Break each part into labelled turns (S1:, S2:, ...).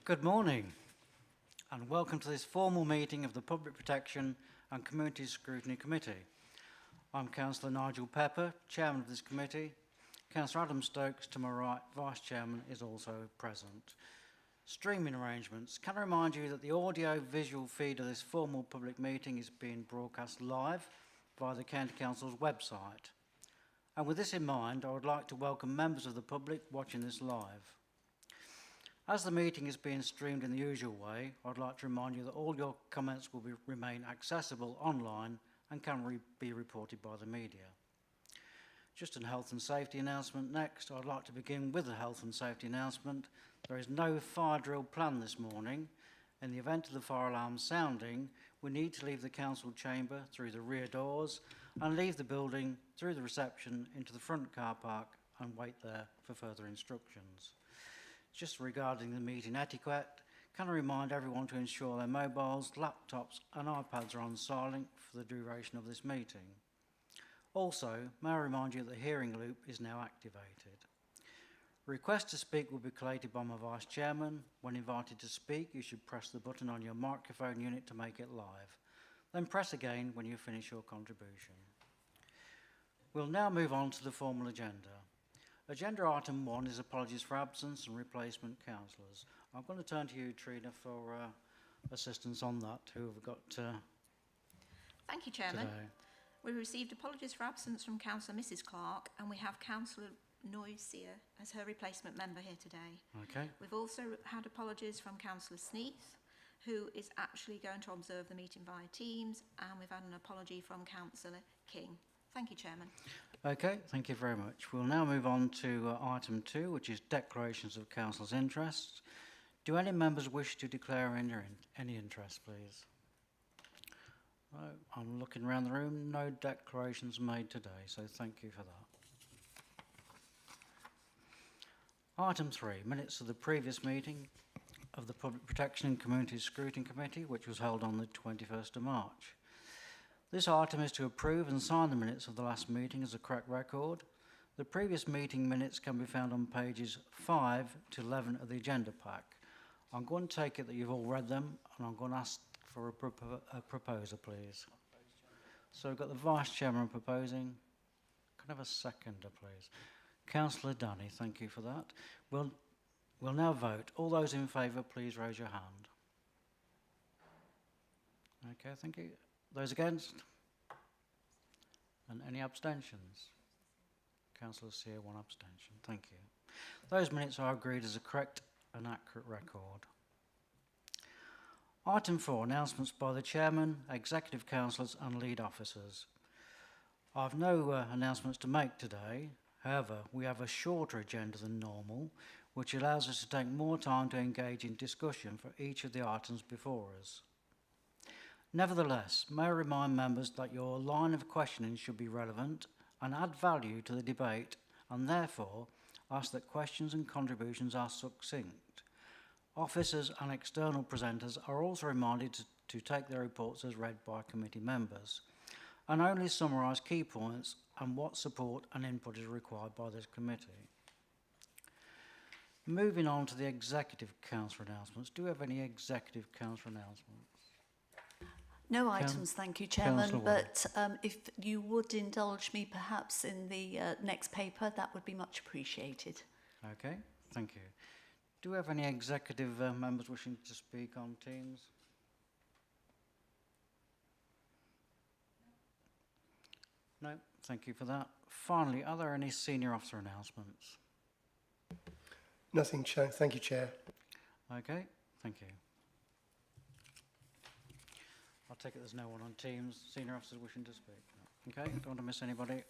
S1: Good morning and welcome to this formal meeting of the Public Protection and Community Scrutiny Committee. I'm Councillor Nigel Pepper, Chairman of this committee. Councillor Adam Stokes, to my right, Vice Chairman, is also present. Streaming arrangements. Can I remind you that the audio-visual feed of this formal public meeting is being broadcast live via the County Council's website. And with this in mind, I would like to welcome members of the public watching this live. As the meeting is being streamed in the usual way, I'd like to remind you that all your comments will remain accessible online and can be reported by the media. Just a health and safety announcement next. I'd like to begin with a health and safety announcement. There is no fire drill planned this morning. In the event of the fire alarm sounding, we need to leave the council chamber through the rear doors and leave the building through the reception into the front car park and wait there for further instructions. Just regarding the meeting etiquette, can I remind everyone to ensure their mobiles, laptops and iPads are on silent for the duration of this meeting. Also, may I remind you that the hearing loop is now activated. Requests to speak will be collated by my Vice Chairman. When invited to speak, you should press the button on your microphone unit to make it live. Then press again when you finish your contribution. We'll now move on to the formal agenda. Agenda item 1 is apologies for absence and replacement councillors. I'm going to turn to you, Trina, for assistance on that. Who have we got
S2: Thank you, Chairman.
S1: Today?
S2: We received apologies for absence from Councillor Mrs Clark, and we have Councillor Noysier as her replacement member here today.
S1: Okay.
S2: We've also had apologies from Councillor Sneath, who is actually going to observe the meeting via Teams, and we've had an apology from Councillor King. Thank you, Chairman.
S1: Okay, thank you very much. We'll now move on to item 2, which is declarations of council's interests. Do any members wish to declare any interest, please? No, I'm looking around the room. No declarations made today, so thank you for that. Item 3, minutes of the previous meeting of the Public Protection and Community Scrutiny Committee, which was held on the 21st of March. This item is to approve and sign the minutes of the last meeting as a correct record. The previous meeting minutes can be found on pages 5 to 11 of the agenda pack. I'm going to take it that you've all read them, and I'm going to ask for a proposer, please. So we've got the Vice Chairman proposing. Can I have a seconder, please? Councillor Dunny, thank you for that. We'll now vote. All those in favour, please raise your hand. Okay, thank you. Those against? And any abstentions? Councillor Sear, 1 abstention. Thank you. Those minutes are agreed as a correct and accurate record. Item 4, announcements by the Chairman, Executive Councillors and Lead Officers. I have no announcements to make today. However, we have a shorter agenda than normal, which allows us to take more time to engage in discussion for each of the items before us. Nevertheless, may I remind members that your line of questioning should be relevant and add value to the debate, and therefore ask that questions and contributions are succinct. Officers and external presenters are also reminded to take their reports as read by committee members and only summarise key points and what support and input is required by this committee. Moving on to the Executive Council announcements. Do we have any Executive Council announcements?
S3: No items, thank you, Chairman, but if you would indulge me perhaps in the next paper, that would be much appreciated.
S1: Okay, thank you. Do we have any executive members wishing to speak on Teams? No, thank you for that. Finally, are there any senior officer announcements?
S4: Nothing, Chair. Thank you, Chair.
S1: Okay, thank you. I'll take it there's no one on Teams. Senior officers wishing to speak? No. Okay, don't want to miss anybody.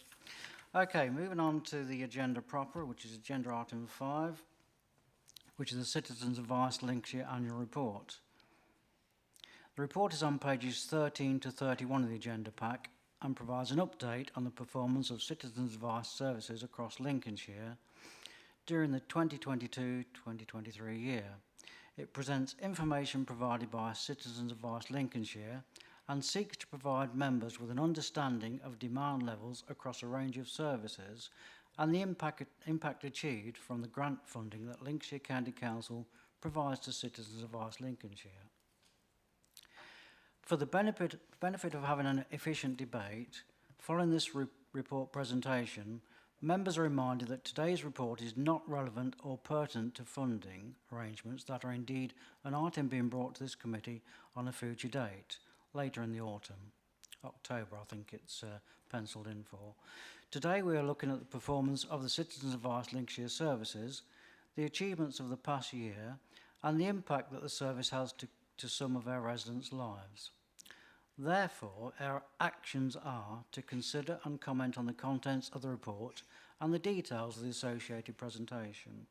S1: Okay, moving on to the agenda proper, which is agenda item 5, which is the Citizens Advice Lincolnshire Annual Report. The report is on pages 13 to 31 of the agenda pack and provides an update on the performance of Citizens Advice services across Lincolnshire during the 2022-2023 year. It presents information provided by Citizens Advice Lincolnshire and seeks to provide members with an understanding of demand levels across a range of services and the impact achieved from the grant funding that Lincolnshire County Council provides to citizens of West Lincolnshire. For the benefit of having an efficient debate, following this report presentation, members are reminded that today's report is not relevant or pertinent to funding arrangements that are indeed an item being brought to this committee on a future date, later in the autumn. October, I think it's penciled in for. Today we are looking at the performance of the citizens of West Lincolnshire services, the achievements of the past year, and the impact that the service has to some of our residents' lives. Therefore, our actions are to consider and comment on the contents of the report and the details of the associated presentation.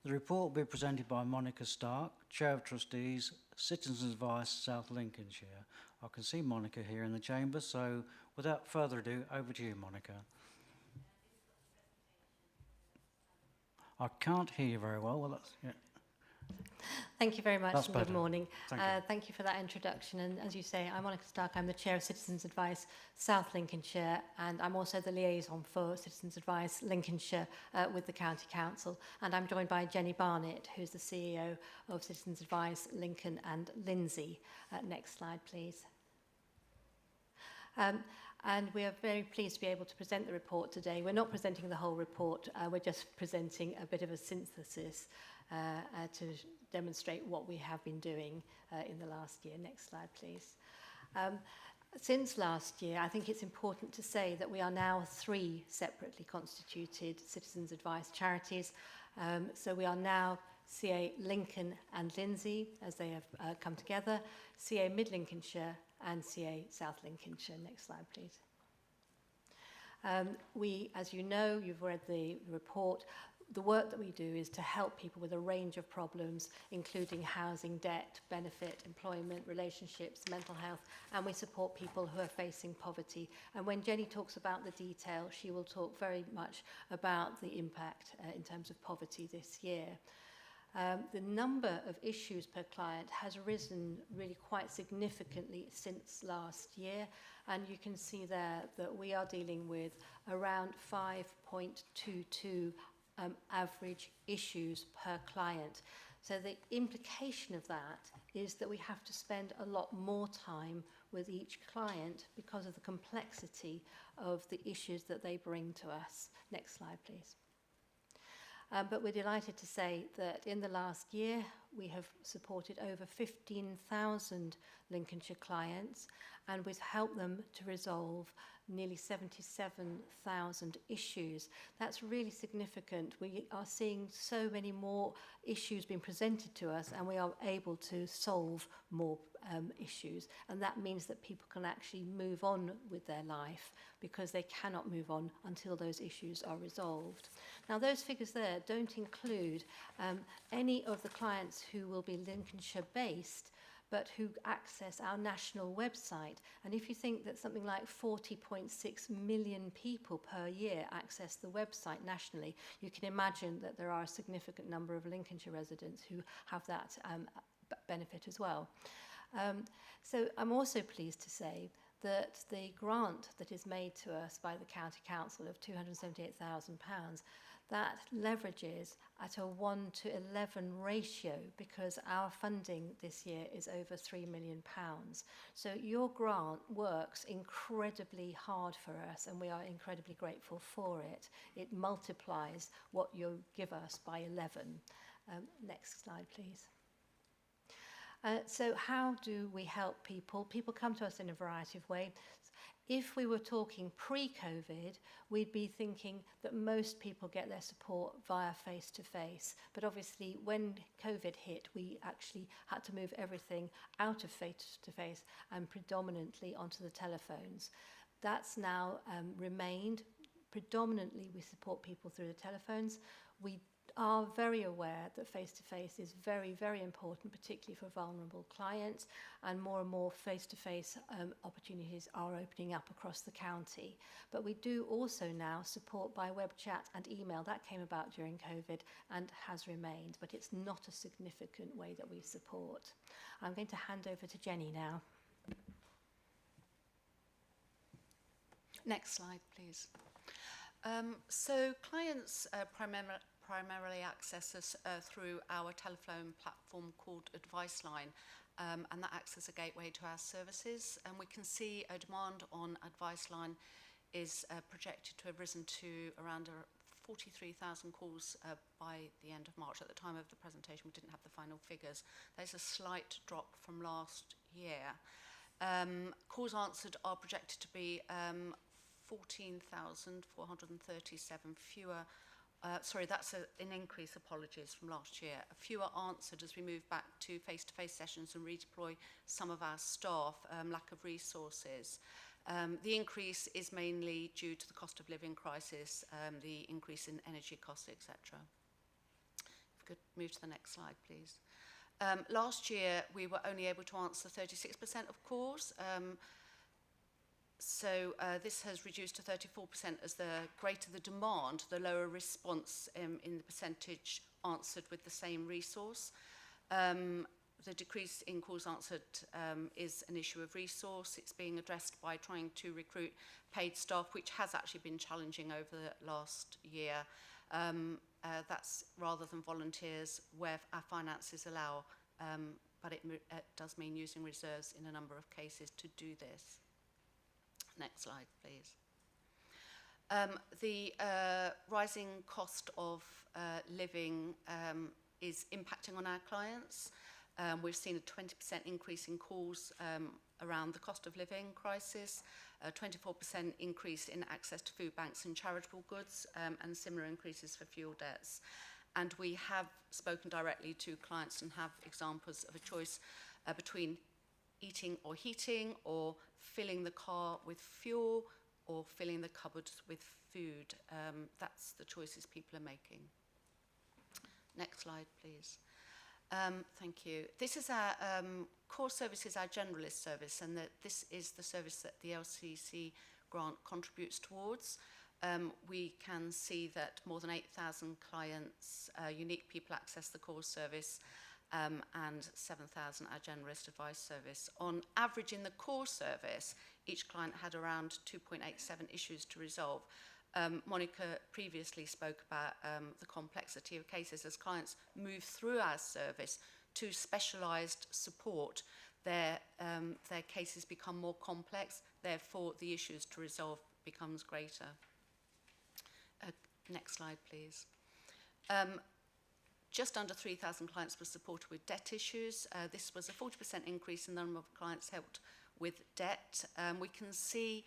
S1: The report will be presented by Monica Stark, Chair of Trustees, Citizens Advice, South Lincolnshire. I can see Monica here in the chamber, so without further ado, over to you, Monica. I can't hear you very well. Well, that's, yeah.
S5: Thank you very much
S1: That's
S5: and
S1: better.
S5: good morning.
S1: Thank you.
S5: Thank you for that introduction. And as you say, I'm Monica Stark. I'm the Chair of Citizens Advice South Lincolnshire, and I'm also the liaison for Citizens Advice Lincolnshire with the County Council. And I'm joined by Jenny Barnett, who's the CEO of Citizens Advice Lincoln and Lindsay. Next slide, please. And we are very pleased to be able to present the report today. We're not presenting the whole report, we're just presenting a bit of a synthesis to demonstrate what we have been doing in the last year. Next slide, please. Since last year, I think it's important to say that we are now 3 separately constituted citizens' advice charities. So we are now CA Lincoln and Lindsay, as they have come together, CA Mid Lincolnshire and CA South Lincolnshire. Next slide, please. We, as you know, you've read the report, the work that we do is to help people with a range of problems, including housing, debt, benefit, employment, relationships, mental health, and we support people who are facing poverty. And when Jenny talks about the detail, she will talk very much about the impact in terms of poverty this year. The number of issues per client has risen really quite significantly since last year, and you can see there that we are dealing with around 5.22 average issues per client. So the implication of that is that we have to spend a lot more time with each client because of the complexity of the issues that they bring to us. Next slide, please. But we're delighted to say that in the last year, we have supported over 15,000 Lincolnshire clients, and we've helped them to resolve nearly 77,000 issues. That's really significant. We are seeing so many more issues being presented to us, and we are able to solve more issues. And that means that people can actually move on with their life because they cannot move on until those issues are resolved. Now, those figures there don't include any of the clients who will be Lincolnshire based, but who access our national website. And if you think that something like 40.6 million people per year access the website nationally, you can imagine that there are a significant number of Lincolnshire residents who have that benefit as well. So I'm also pleased to say that the grant that is made to us by the County Council of £278,000, that leverages at a 1:11 ratio because our funding this year is over £3 million. So your grant works incredibly hard for us, and we are incredibly grateful for it. It multiplies what you give us by 11. Next slide, please. So how do we help people? People come to us in a variety of ways. If we were talking pre-COVID, we'd be thinking that most people get their support via face-to-face. But obviously, when COVID hit, we actually had to move everything out of face-to-face and predominantly onto the telephones. That's now remained. Predominantly, we support people through the telephones. We are very aware that face-to-face is very, very important, particularly for vulnerable clients, and more face-to-face opportunities are opening up across the county. But we do also now support by web chat and email. That came about during COVID and has remained, but it's not a significant way that we support. I'm going to hand over to Jenny now.
S6: Next slide, please. So clients primarily access us through our telephone platform called Advice Line, and that acts as a gateway to our services. And we can see a demand on Advice Line is projected to have risen to around 43,000 calls by the end of March. At the time of the presentation, we didn't have the final figures. There's a slight drop from last year. Calls answered are projected to be 14,437 fewer. Sorry, that's an increase, apologies, from last year. Fewer answered as we move back to face-to-face sessions and redeploy some of our staff, lack of resources. The increase is mainly due to the cost of living crisis, the increase in energy costs, etc. If we could move to the next slide, please. Last year, we were only able to answer 36% of calls. So this has reduced to 34% as the greater the demand, the lower response in the percentage answered with the same resource. The decrease in calls answered is an issue of resource. It's being addressed by trying to recruit paid staff, which has actually been challenging over the last year. That's rather than volunteers where our finances allow, but it does mean using reserves in a number of cases to do this. Next slide, please. The rising cost of living is impacting on our clients. We've seen a 20% increase in calls around the cost of living crisis, a 24% increase in access to food banks and charitable goods, and similar increases for fuel debts. And we have spoken directly to clients and have examples of a choice between eating or heating, or filling the car with fuel, or filling the cupboards with food. That's the choices people are making. Next slide, please. Thank you. This is our core service, is our generalist service, and this is the service that the LCC grant contributes towards. We can see that more than 8,000 clients, unique people, access the core service, and 7,000 our generalist advice service. On average, in the core service, each client had around 2.87 issues to resolve. Monica previously spoke about the complexity of cases. As clients move through our service to specialised support, their cases become more complex, therefore the issues to resolve becomes greater. Next slide, please. Just under 3,000 clients were supported with debt issues. This was a 40% increase in the number of clients helped with debt. We can see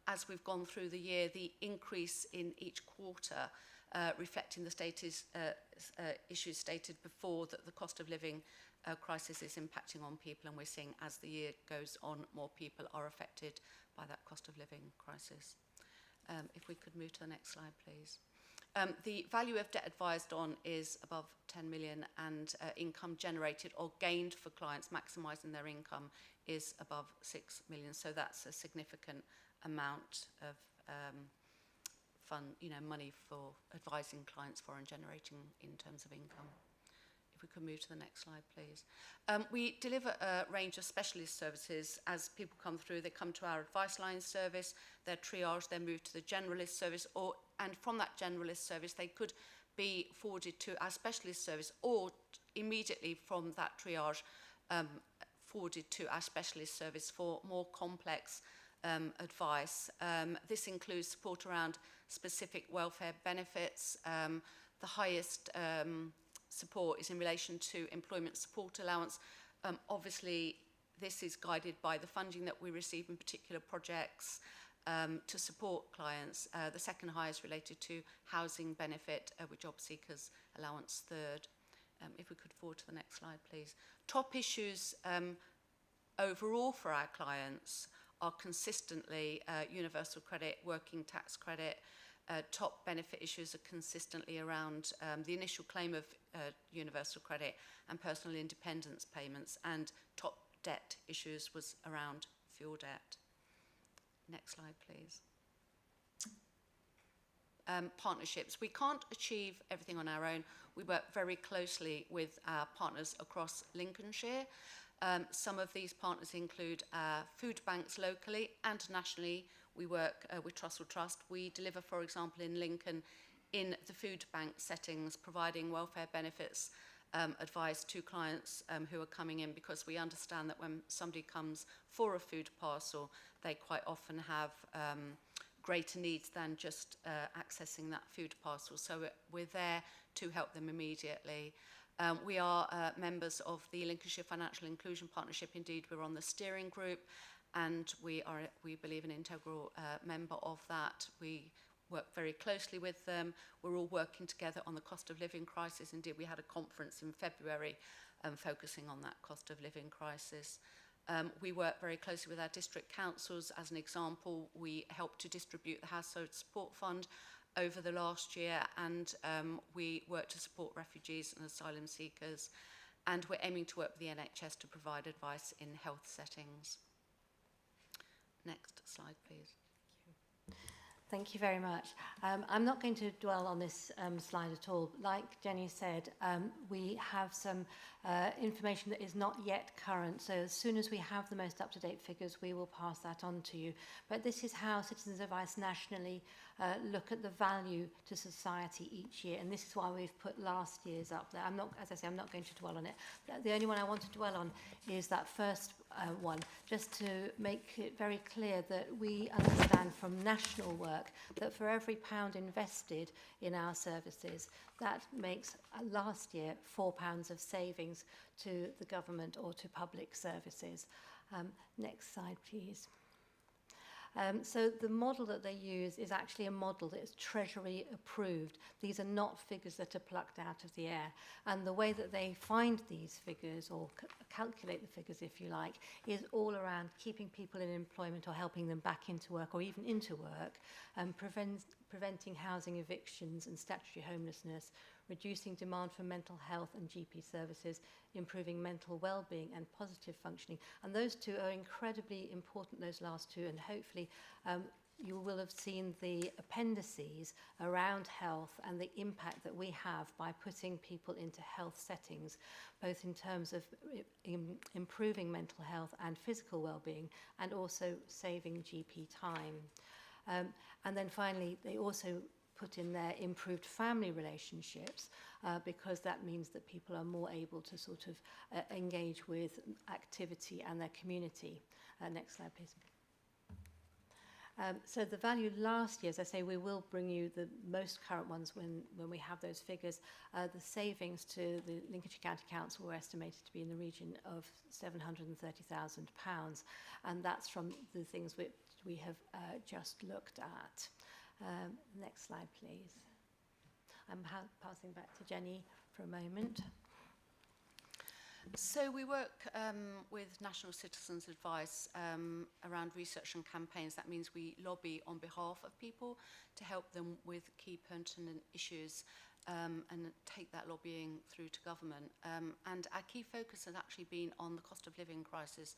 S6: as we've gone through the year, the increase in each quarter, reflecting the issues stated before, that the cost of living crisis is impacting on people, and we're seeing as the year goes on, more people are affected by that cost of living crisis. If we could move to the next slide, please. The value of debt advised on is above 10 million, and income generated or gained for clients maximising their income is above 6 million. So that's a significant amount of money for advising clients for and generating in terms of income. If we could move to the next slide, please. We deliver a range of specialist services. As people come through, they come to our Advice Line service, they're triaged, they're moved to the generalist service, and from that generalist service, they could be forwarded to our specialist service, or immediately from that triage, forwarded to our specialist service for more complex advice. This includes support around specific welfare benefits. The highest support is in relation to employment support allowance. Obviously, this is guided by the funding that we receive in particular projects to support clients. The second highest related to housing benefit, with job seekers allowance third. If we could forward to the next slide, please. Top issues overall for our clients are consistently universal credit, working tax credit. Top benefit issues are consistently around the initial claim of universal credit and personal independence payments, and top debt issues was around fuel debt. Next slide, please. Partnerships. We can't achieve everything on our own. We work very closely with our partners across Lincolnshire. Some of these partners include food banks locally and nationally. We work with Trussell Trust. We deliver, for example, in Lincoln, in the food bank settings, providing welfare benefits advice to clients who are coming in, because we understand that when somebody comes for a food parcel, they quite often have greater needs than just accessing that food parcel. So we're there to help them immediately. We are members of the Lincolnshire Financial Inclusion Partnership. Indeed, we're on the steering group, and we believe, an integral member of that. We work very closely with them. We're all working together on the cost of living crisis. Indeed, we had a conference in February focusing on that cost of living crisis. We work very closely with our district councils. As an example, we helped to distribute the Household Support Fund over the last year, and we work to support refugees and asylum seekers, and we're aiming to work with the NHS to provide advice in health settings. Next slide, please.
S5: Thank you very much. I'm not going to dwell on this slide at all. Like Jenny said, we have some information that is not yet current. So as soon as we have the most up-to-date figures, we will pass that on to you. But this is how Citizens Advice nationally look at the value to society each year. And this is why we've put last year's up there. As I say, I'm not going to dwell on it. The only one I want to dwell on is that first one, just to make it very clear that we understand from national work that for every £1 invested in our services, that makes last year £4 of savings to the government or to public services. Next slide, please. So the model that they use is actually a model that is Treasury approved. These are not figures that are plucked out of the air. And the way that they find these figures, or calculate the figures if you like, is all around keeping people in employment or helping them back into work or even into work, and preventing housing evictions and statutory homelessness, reducing demand for mental health and GP services, improving mental well-being and positive functioning. And those two are incredibly important, those last two, and hopefully you will have seen the appendices around health and the impact that we have by putting people into health settings, both in terms of improving mental health and physical well-being, and also saving GP time. And then finally, they also put in there improved family relationships, because that means that people are more able to sort of engage with activity and their community. Next slide, please. So the value last year, as I say, we will bring you the most current ones when we have those figures. The savings to the Lincolnshire County Council were estimated to be in the region of £730,000, and that's from the things which we have just looked at. Next slide, please. I'm passing back to Jenny for a moment.
S6: So we work with National Citizens Advice around research and campaigns. That means we lobby on behalf of people to help them with key pertinent issues and take that lobbying through to government. And our key focus has actually been on the cost of living crisis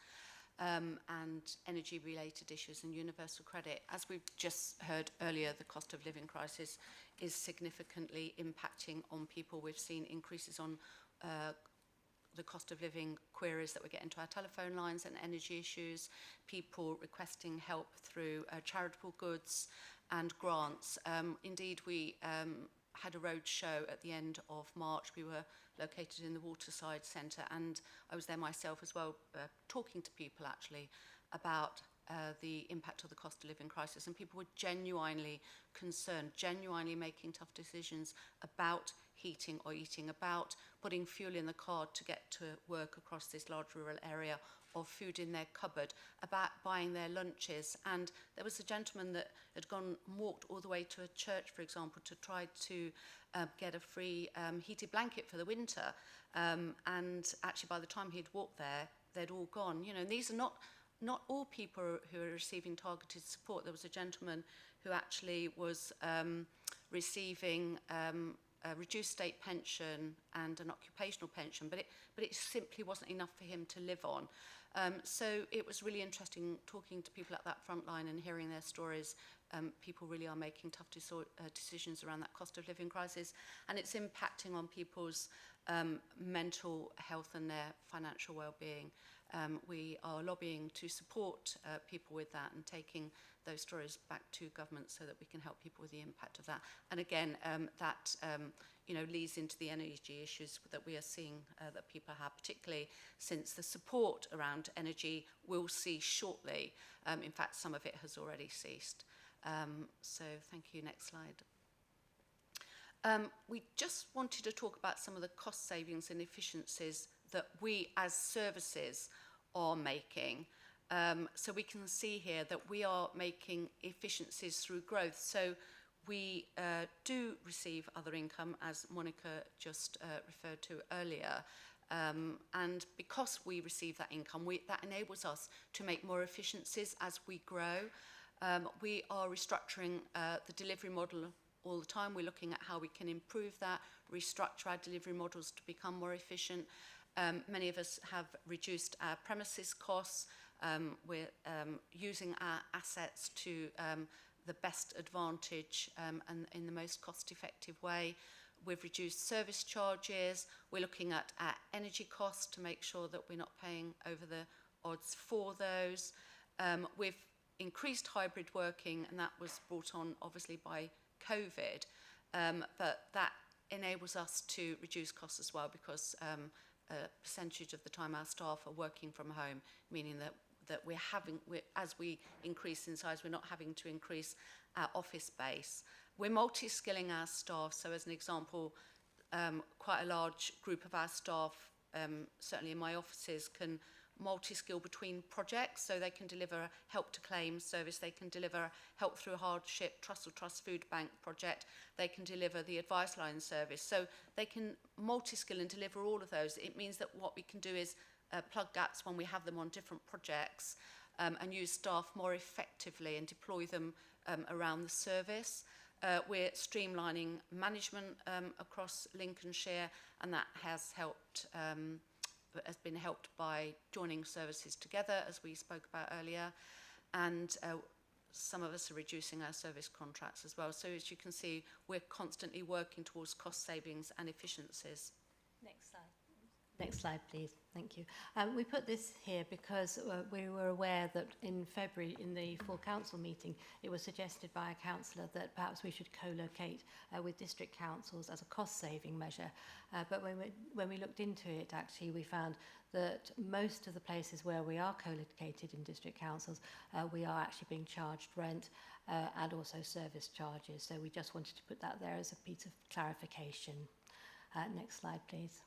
S6: and energy-related issues and universal credit. As we've just heard earlier, the cost of living crisis is significantly impacting on people. We've seen increases on the cost of living queries that we get into our telephone lines and energy issues, people requesting help through charitable goods and grants. Indeed, we had a road show at the end of March. We were located in the Waterside Centre, and I was there myself as well, talking to people actually about the impact of the cost of living crisis, and people were genuinely concerned, genuinely making tough decisions about heating or eating, about putting fuel in the car to get to work across this large rural area, of food in their cupboard, about buying their lunches. And there was a gentleman that had walked all the way to a church, for example, to try to get a free heated blanket for the winter. And actually, by the time he'd walked there, they'd all gone. You know, these are not all people who are receiving targeted support. There was a gentleman who actually was receiving a reduced state pension and an occupational pension, but it simply wasn't enough for him to live on. So it was really interesting talking to people at that front line and hearing their stories. People really are making tough decisions around that cost of living crisis, and it's impacting on people's mental health and their financial well-being. we are lobbying to support people with that and taking those stories back to government so that we can help people with the impact of that. And again, that leads into the energy issues that we are seeing that people have, particularly since the support around energy will cease shortly. In fact, some of it has already ceased. So thank you. Next slide. We just wanted to talk about some of the cost savings and efficiencies that we as services are making. So we can see here that we are making efficiencies through growth. So we do receive other income, as Monica just referred to earlier. And because we receive that income, that enables us to make more efficiencies as we grow. We are restructuring the delivery model all the time. We're looking at how we can improve that, restructure our delivery models to become more efficient. Many of us have reduced our premises costs. We're using our assets to the best advantage and in the most cost-effective way. We've reduced service charges. We're looking at our energy costs to make sure that we're not paying over the odds for those. We've increased hybrid working, and that was brought on obviously by COVID, but that enables us to reduce costs as well, because a percentage of the time our staff are working from home, meaning that as we increase in size, we're not having to increase our office space. We're multi-skilling our staff. So as an example, quite a large group of our staff, certainly in my offices, can multi-skill between projects. So they can deliver help to claim service, they can deliver help through hardship, Trust or Trust Food Bank project, they can deliver the advice line service. So they can multi-skill and deliver all of those. It means that what we can do is plug gaps when we have them on different projects, and use staff more effectively and deploy them around the service. We're streamlining management across Lincolnshire, and that has been helped by joining services together, as we spoke about earlier, and some of us are reducing our service contracts as well. So as you can see, we're constantly working towards cost savings and efficiencies.
S5: Next slide. Next slide, please. Thank you. We put this here because we were aware that in February, in the full council meeting, it was suggested by a councillor that perhaps we should co-locate with district councils as a cost-saving measure. But when we looked into it, actually, we found that most of the places where we are co-located in district councils, we are actually being charged rent and also service charges. So we just wanted to put that there as a piece of clarification. Next slide, please.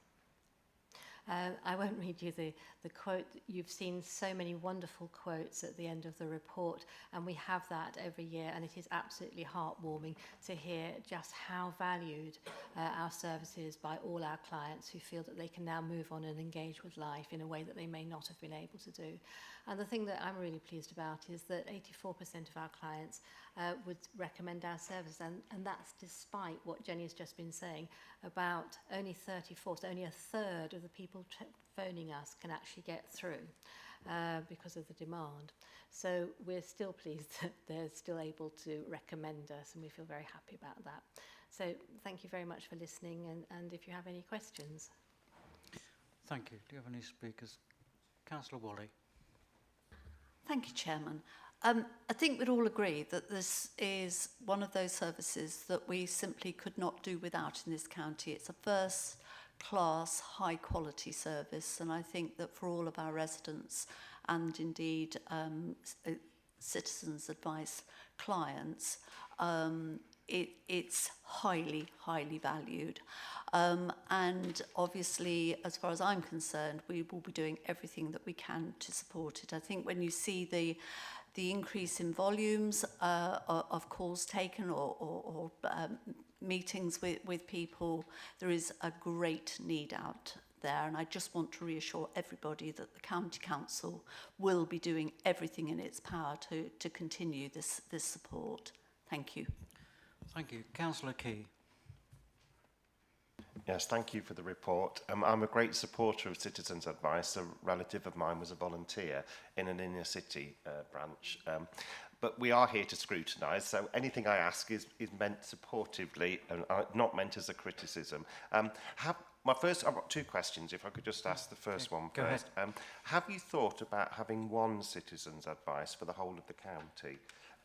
S5: I won't read you the quote. You've seen so many wonderful quotes at the end of the report, and we have that every year, and it is absolutely heartwarming to hear just how valued our service is by all our clients who feel that they can now move on and engage with life in a way that they may not have been able to do. And the thing that I'm really pleased about is that 84% of our clients would recommend our service, and that's despite what Jenny has just been saying about only 34, so only a third of the people phoning us can actually get through because of the demand. So we're still pleased that they're still able to recommend us, and we feel very happy about that. So thank you very much for listening, and if you have any questions.
S1: Thank you. Do you have any speakers? Councillor Wally.
S3: Thank you, Chairman. I think we'd all agree that this is one of those services that we simply could not do without in this county. It's a first-class, high-quality service, and I think that for all of our residents and indeed citizens' advice clients, it's highly, highly valued. And obviously, as far as I'm concerned, we will be doing everything that we can to support it. I think when you see the increase in volumes of calls taken or meetings with people, there is a great need out there. And I just want to reassure everybody that the County Council will be doing everything in its power to continue this support. Thank you.
S1: Thank you. Councillor Key.
S7: Yes, thank you for the report. I'm a great supporter of Citizens Advice. A relative of mine was a volunteer in an inner city branch. But we are here to scrutinise, so anything I ask is meant supportively and not meant as a criticism. I've got two questions, if I could just ask the first one
S1: go ahead.
S7: first. Have you thought about having one citizen's advice for the whole of the county?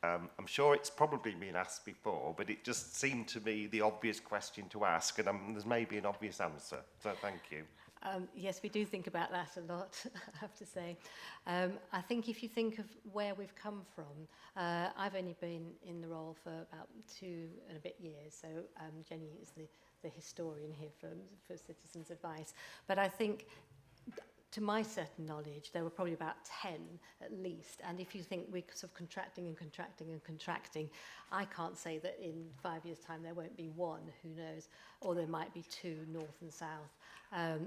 S7: I'm sure it's probably been asked before, but it just seemed to me the obvious question to ask, and there's maybe an obvious answer. So thank you.
S5: Yes, we do think about that a lot, I have to say. I think if you think of where we've come from, I've only been in the role for about 2 and a bit years, so Jenny is the historian here for Citizens Advice. But I think, to my certain knowledge, there were probably about 10 at least. And if you think we're sort of contracting and contracting and contracting, I can't say that in 5 years' time there won't be one, who knows, or there might be 2, north and south,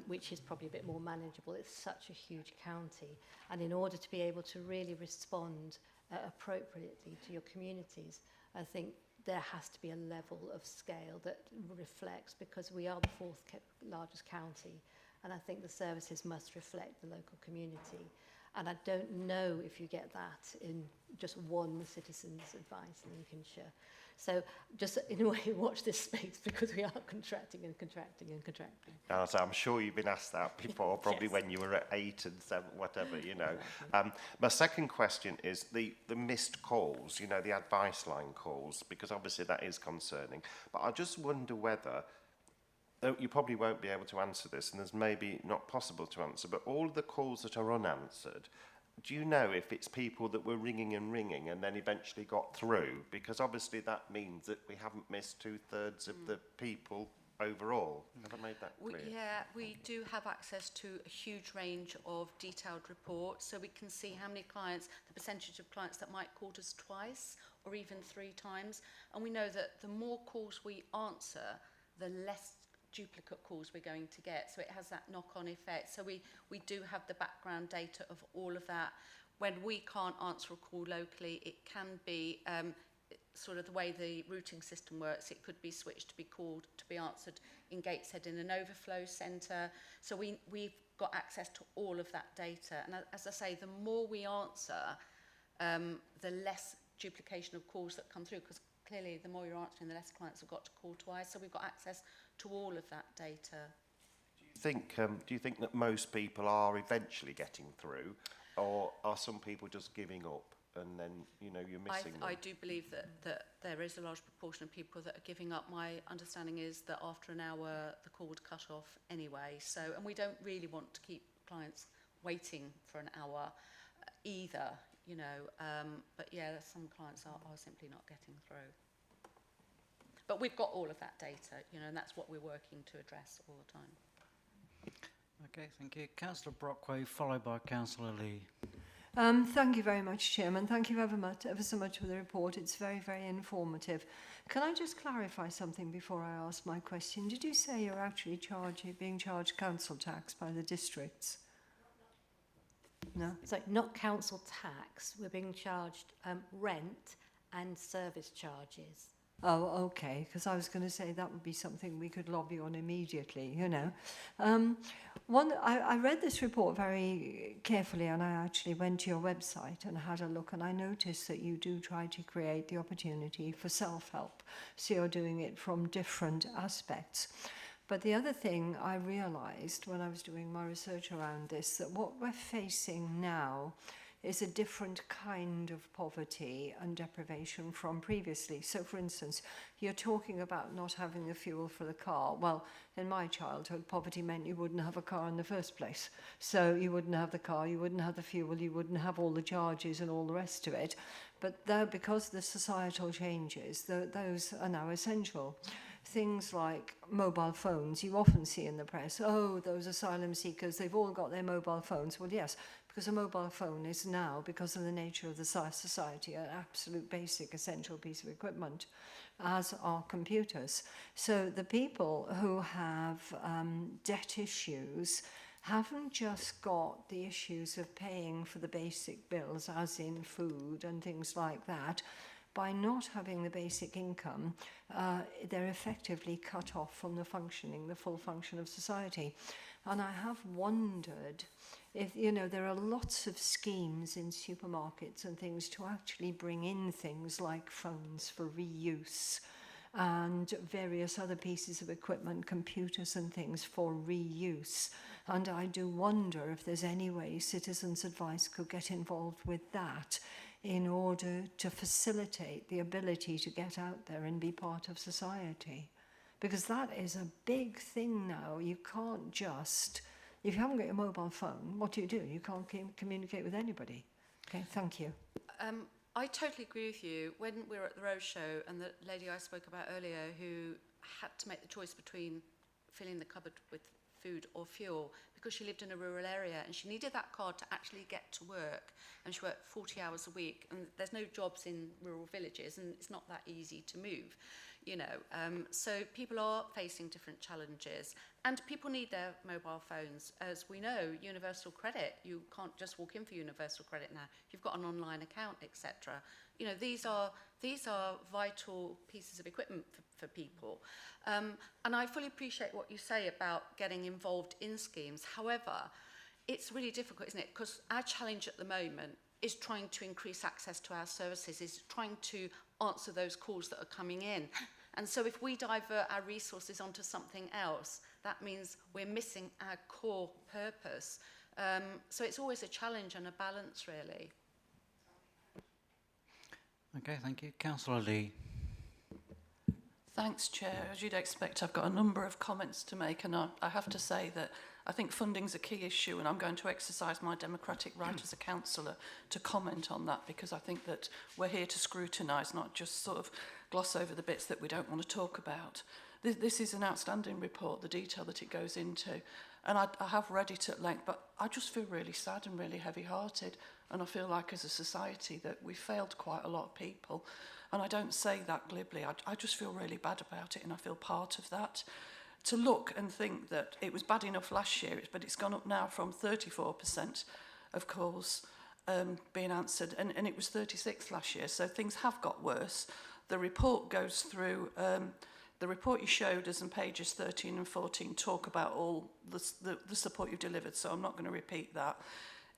S5: which is probably a bit more manageable. It's such a huge county. And in order to be able to really respond appropriately to your communities, I think there has to be a level of scale that reflects, because we are the 4th largest county, and I think the services must reflect the local community. And I don't know if you get that in just one Citizens Advice in Lincolnshire. So just in a way, watch this space, because we are contracting and contracting and contracting.
S7: And I'm sure you've been asked that before, probably
S5: Yes.
S7: when you were at 8 and 7, whatever, you know. My second question is the missed calls, you know, the advice line calls, because obviously that is concerning. But I just wonder whether, though you probably won't be able to answer this, and there's maybe not possible to answer, but all of the calls that are unanswered, do you know if it's people that were ringing and then eventually got through? Because obviously that means that we haven't missed 2/3 of the people overall. Have I made that clear?
S6: We do have access to a huge range of detailed reports, so we can see how many clients, the percentage of clients that might call us twice or even 3 times. And we know that the more calls we answer, the less duplicate calls we're going to get, so it has that knock-on effect. So we do have the background data of all of that. When we can't answer a call locally, it can be sort of the way the routing system works. It could be switched to be called, to be answered in Gateshead in an overflow centre. So we've got access to all of that data, and as I say, the more we answer, the less duplication of calls that come through, because clearly the more you're answering, the less clients have got to call twice. So we've got access to all of that data.
S7: Do you think that most people are eventually getting through, or are some people just giving up and then, you know, you're missing them?
S6: I do believe that there is a large proportion of people that are giving up. My understanding is that after an hour the call would cut off anyway. So, and we don't really want to keep clients waiting for an hour either, you know. But yeah, some clients are simply not getting through. But we've got all of that data, you know, and that's what we're working to address all the time.
S1: Okay, thank you. Councillor Brockway, followed by Councillor Lee.
S8: Thank you very much, Chairman. Thank you ever so much for the report. It's very, very informative. Can I just clarify something before I ask my question? Did you say you're actually being charged council tax by the districts? No?
S5: So not council tax, we're being charged rent and service charges.
S8: Oh, okay, because I was going to say that would be something we could lobby on immediately, you know. I read this report very carefully, and I actually went to your website and had a look, and I noticed that you do try to create the opportunity for self-help. So you're doing it from different aspects. But the other thing I realised when I was doing my research around this, that what we're facing now is a different kind of poverty and deprivation from previously. So, for instance, you're talking about not having the fuel for the car. Well, in my childhood, poverty meant you wouldn't have a car in the first place. So you wouldn't have the car, you wouldn't have the fuel, you wouldn't have all the charges and all the rest of it. But because of the societal changes, those are now essential. Things like mobile phones, you often see in the press, oh, those asylum seekers, they've all got their mobile phones. Well, yes, because a mobile phone is now, because of the nature of the society, an absolute basic essential piece of equipment, as are computers. So the people who have debt issues haven't just got the issues of paying for the basic bills, as in food and things like that. By not having the basic income, they're effectively cut off from the full function of society. And I have wondered if, you know, there are lots of schemes in supermarkets and things to actually bring in things like phones for reuse. and various other pieces of equipment, computers and things for reuse. And I do wonder if there's any way Citizens Advice could get involved with that in order to facilitate the ability to get out there and be part of society. Because that is a big thing now. You can't just, if you haven't got your mobile phone, what do? You can't communicate with anybody. Okay, thank you.
S6: I totally agree with you. When we were at the roadshow, and the lady I spoke about earlier who had to make the choice between filling the cupboard with food or fuel because she lived in a rural area and she needed that card to actually get to work, and she worked 40 hours a week, and there's no jobs in rural villages and it's not that easy to move, you know. So people are facing different challenges, and people need their mobile phones. As we know, universal credit, you can't just walk in for universal credit now. You've got an online account, etc. You know, these are vital pieces of equipment for people. And I fully appreciate what you say about getting involved in schemes. However, it's really difficult, isn't it? Because our challenge at the moment is trying to increase access to our services, is trying to answer those calls that are coming in. And so if we divert our resources onto something else, that means we're missing our core purpose. So it's always a challenge and a balance, really.
S1: Okay, thank you. Councillor Lee.
S9: Thanks, Chair. As you'd expect, I've got a number of comments to make, and I have to say that I think funding's a key issue, and I'm going to exercise my democratic right as a councillor to comment on that, because I think that we're here to scrutinise, not just sort of gloss over the bits that we don't want to talk about. This is an outstanding report, the detail that it goes into, and I have read it at length, but I just feel really sad and really heavy-hearted, and I feel like as a society that we failed quite a lot of people. And I don't say that glibly, I just feel really bad about it, and I feel part of that. To look and think that it was bad enough last year, but it's gone up now from 34% of calls being answered, and it was 36 last year, so things have got worse. The report goes through, the report you showed us on pages 13 and 14 talk about all the support you've delivered, so I'm not going to repeat that.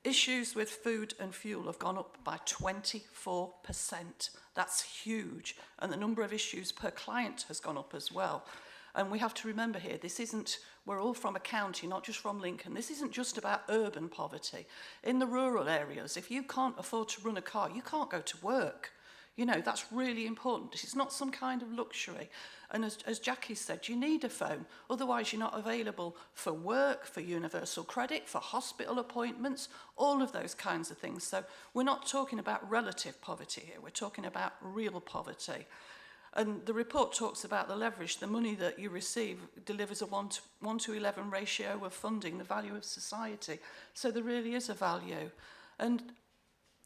S9: Issues with food and fuel have gone up by 24%. That's huge. And the number of issues per client has gone up as well. And we have to remember here, this isn't, we're all from a county, not just from Lincoln. This isn't just about urban poverty. In the rural areas, if you can't afford to run a car, you can't go to work. You know, that's really important. It's not some kind of luxury. And as Jackie said, you need a phone. Otherwise, you're not available for work, for universal credit, for hospital appointments, all of those kinds of things. So we're not talking about relative poverty here. We're talking about real poverty. And the report talks about the leverage. The money that you receive delivers a 1 to 11 ratio of funding the value of society. So there really is a value. And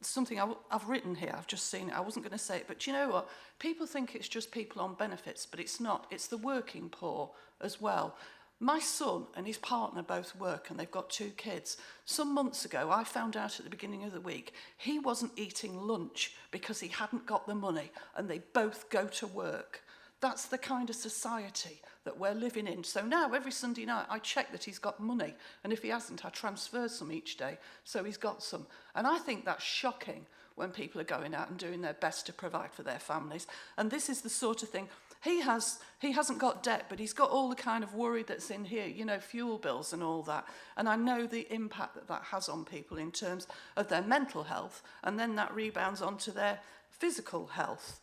S9: something I've written here, I've just seen it, I wasn't going to say it, but do you know what? People think it's just people on benefits, but it's not. It's the working poor as well. My son and his partner both work, and they've got 2 kids. Some months ago, I found out at the beginning of the week, he wasn't eating lunch because he hadn't got the money, and they both go to work. That's the kind of society that we're living in. So now, every Sunday night, I check that he's got money. And if he hasn't, I transfer some each day, so he's got some. And I think that's shocking when people are going out and doing their best to provide for their families. And this is the sort of thing, he hasn't got debt, but he's got all the kind of worry that's in here, you know, fuel bills and all that. And I know the impact that that has on people in terms of their mental health, and then that rebounds onto their physical health.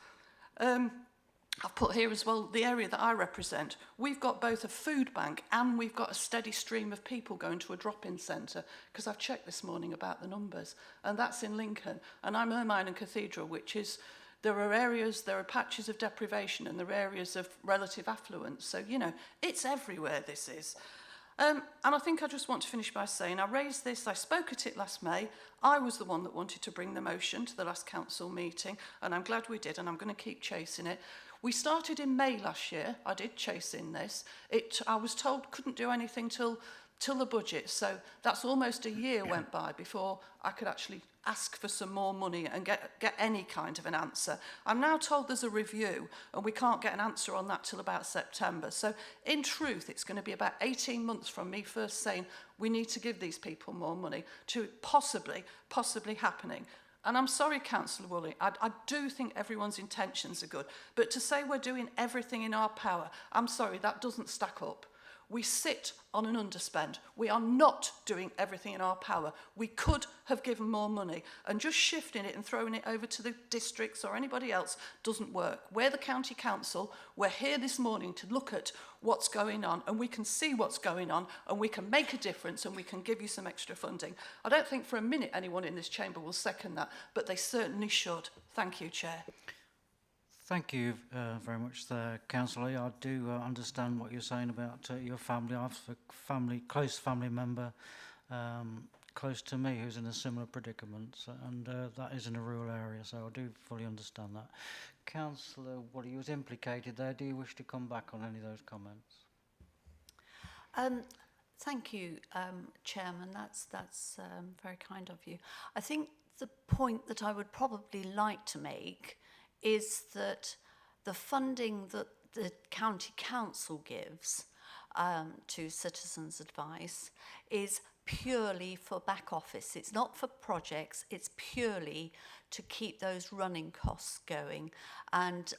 S9: I've put here as well the area that I represent. We've got both a food bank and we've got a steady stream of people going to a drop-in centre, because I've checked this morning about the numbers, and that's in Lincoln. And I'm Ermine and Cathedral, which is, there are patches of deprivation and there are areas of relative affluence. So, you know, it's everywhere, this is. And I think I just want to finish by saying I raised this, I spoke at it last May. I was the one that wanted to bring the motion to the last council meeting, and I'm glad we did, and I'm going to keep chasing it. We started in May last year. I did chase in this. I was told couldn't do anything till the budget, so that's almost a year went by before I could actually ask for some more money and get any kind of an answer. I'm now told there's a review, and we can't get an answer on that till about September. So in truth, it's going to be about 18 months from me first saying we need to give these people more money to possibly happening. And I'm sorry, Councillor Woolley, I do think everyone's intentions are good. But to say we're doing everything in our power, I'm sorry, that doesn't stack up. We sit on an underspend. We are not doing everything in our power. We could have given more money, and just shifting it and throwing it over to the districts or anybody else doesn't work. We're the county council. We're here this morning to look at what's going on, and we can see what's going on, and we can make a difference, and we can give you some extra funding. I don't think for a minute anyone in this chamber will second that, but they certainly should. Thank you, Chair.
S1: Thank you very much there, Councillor. I do understand what you're saying about your family. I have a close family member close to me who's in a similar predicament, and that is in a rural area, so I do fully understand that. Councillor, what you was implicated there, do you wish to come back on any of those comments?
S3: Thank you, Chairman. That's very kind of you. I think the point that I would probably like to make is that the funding that the county council gives to citizens' advice is purely for back office. It's not for projects, it's purely to keep those running costs going. And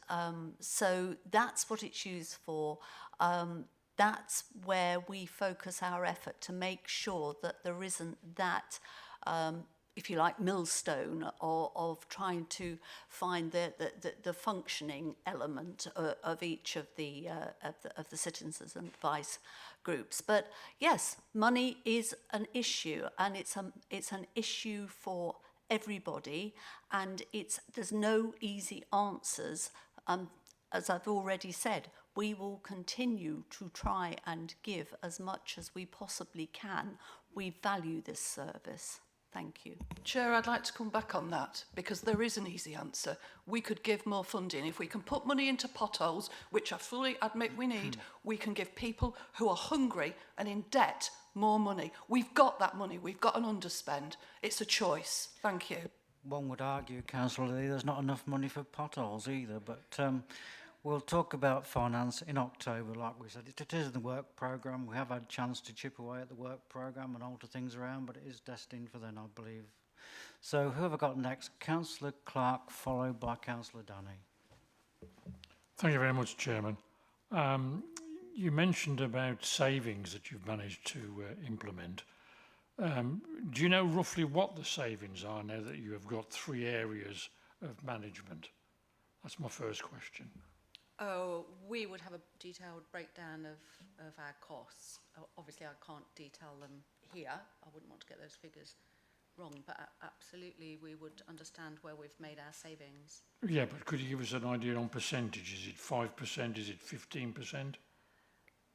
S3: so that's what it's used for. That's where we focus our effort to make sure that there isn't that if you like, millstone of trying to find the functioning element of each of the citizens' advice groups. But yes, money is an issue, and it's an issue for everybody, and there's no easy answers. As I've already said, we will continue to try and give as much as we possibly can. We value this service. Thank you.
S9: Chair, I'd like to come back on that because there is an easy answer. We could give more funding. If we can put money into potholes, which I fully admit we need, we can give people who are hungry and in debt more money. We've got that money. We've got an underspend. It's a choice. Thank you.
S1: One would argue, Councillor Lee, there's not enough money for potholes either, but we'll talk about finance in October, like we said. It is in the work programme. We have had a chance to chip away at the work programme and alter things around, but it is destined for then, I believe. So who have I got next? Councillor Clark, followed by Councillor Danny.
S10: Thank you very much, Chairman. You mentioned about savings that you've managed to implement. Do you know roughly what the savings are now that you have got 3 areas of management? That's my first question.
S6: Oh, we would have a detailed breakdown of our costs. Obviously, I can't detail them here. I wouldn't want to get those figures wrong, but absolutely we would understand where we've made our savings.
S10: Yeah, but could you give us an idea on percentage? Is it 5%? Is it 15%?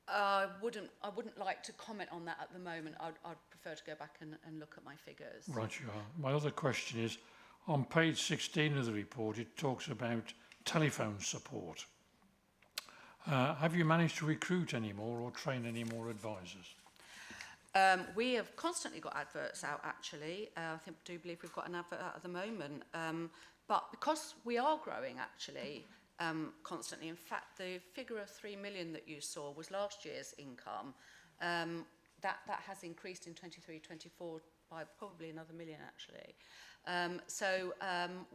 S6: I wouldn't like to comment on that at the moment. I'd prefer to go back and look at my figures.
S10: Right, you are. My other question is, on page 16 of the report, it talks about telephone support. Have you managed to recruit any more or train any more advisors?
S6: We have constantly got adverts out, actually. I do believe we've got an advert out at the moment. But because we are growing, actually, constantly, in fact, the figure of 3 million that you saw was last year's income. That has increased in 23-24 by probably another million, actually. So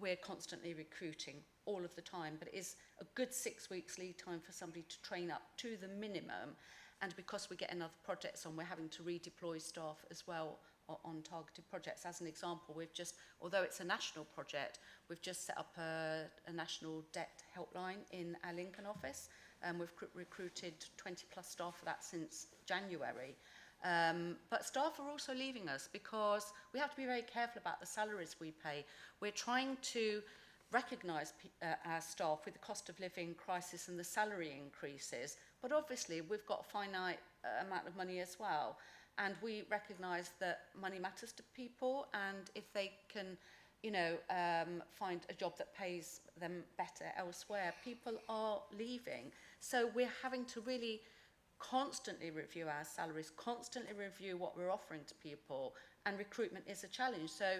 S6: we're constantly recruiting all of the time, but it is a good 6 weeks lead time for somebody to train up to the minimum. And because we're getting other projects on, we're having to redeploy staff as well on targeted projects. As an example, although it's a national project, we've just set up a national debt helpline in our Lincoln office. We've recruited 20 plus staff for that since January. But staff are also leaving us because we have to be very careful about the salaries we pay. We're trying to recognise our staff with the cost of living crisis and the salary increases, but obviously we've got a finite amount of money as well, and we recognise that money matters to people, and if they can, find a job that pays them better elsewhere, people are leaving. So we're having to really constantly review our salaries, constantly review what we're offering to people, and recruitment is a challenge. So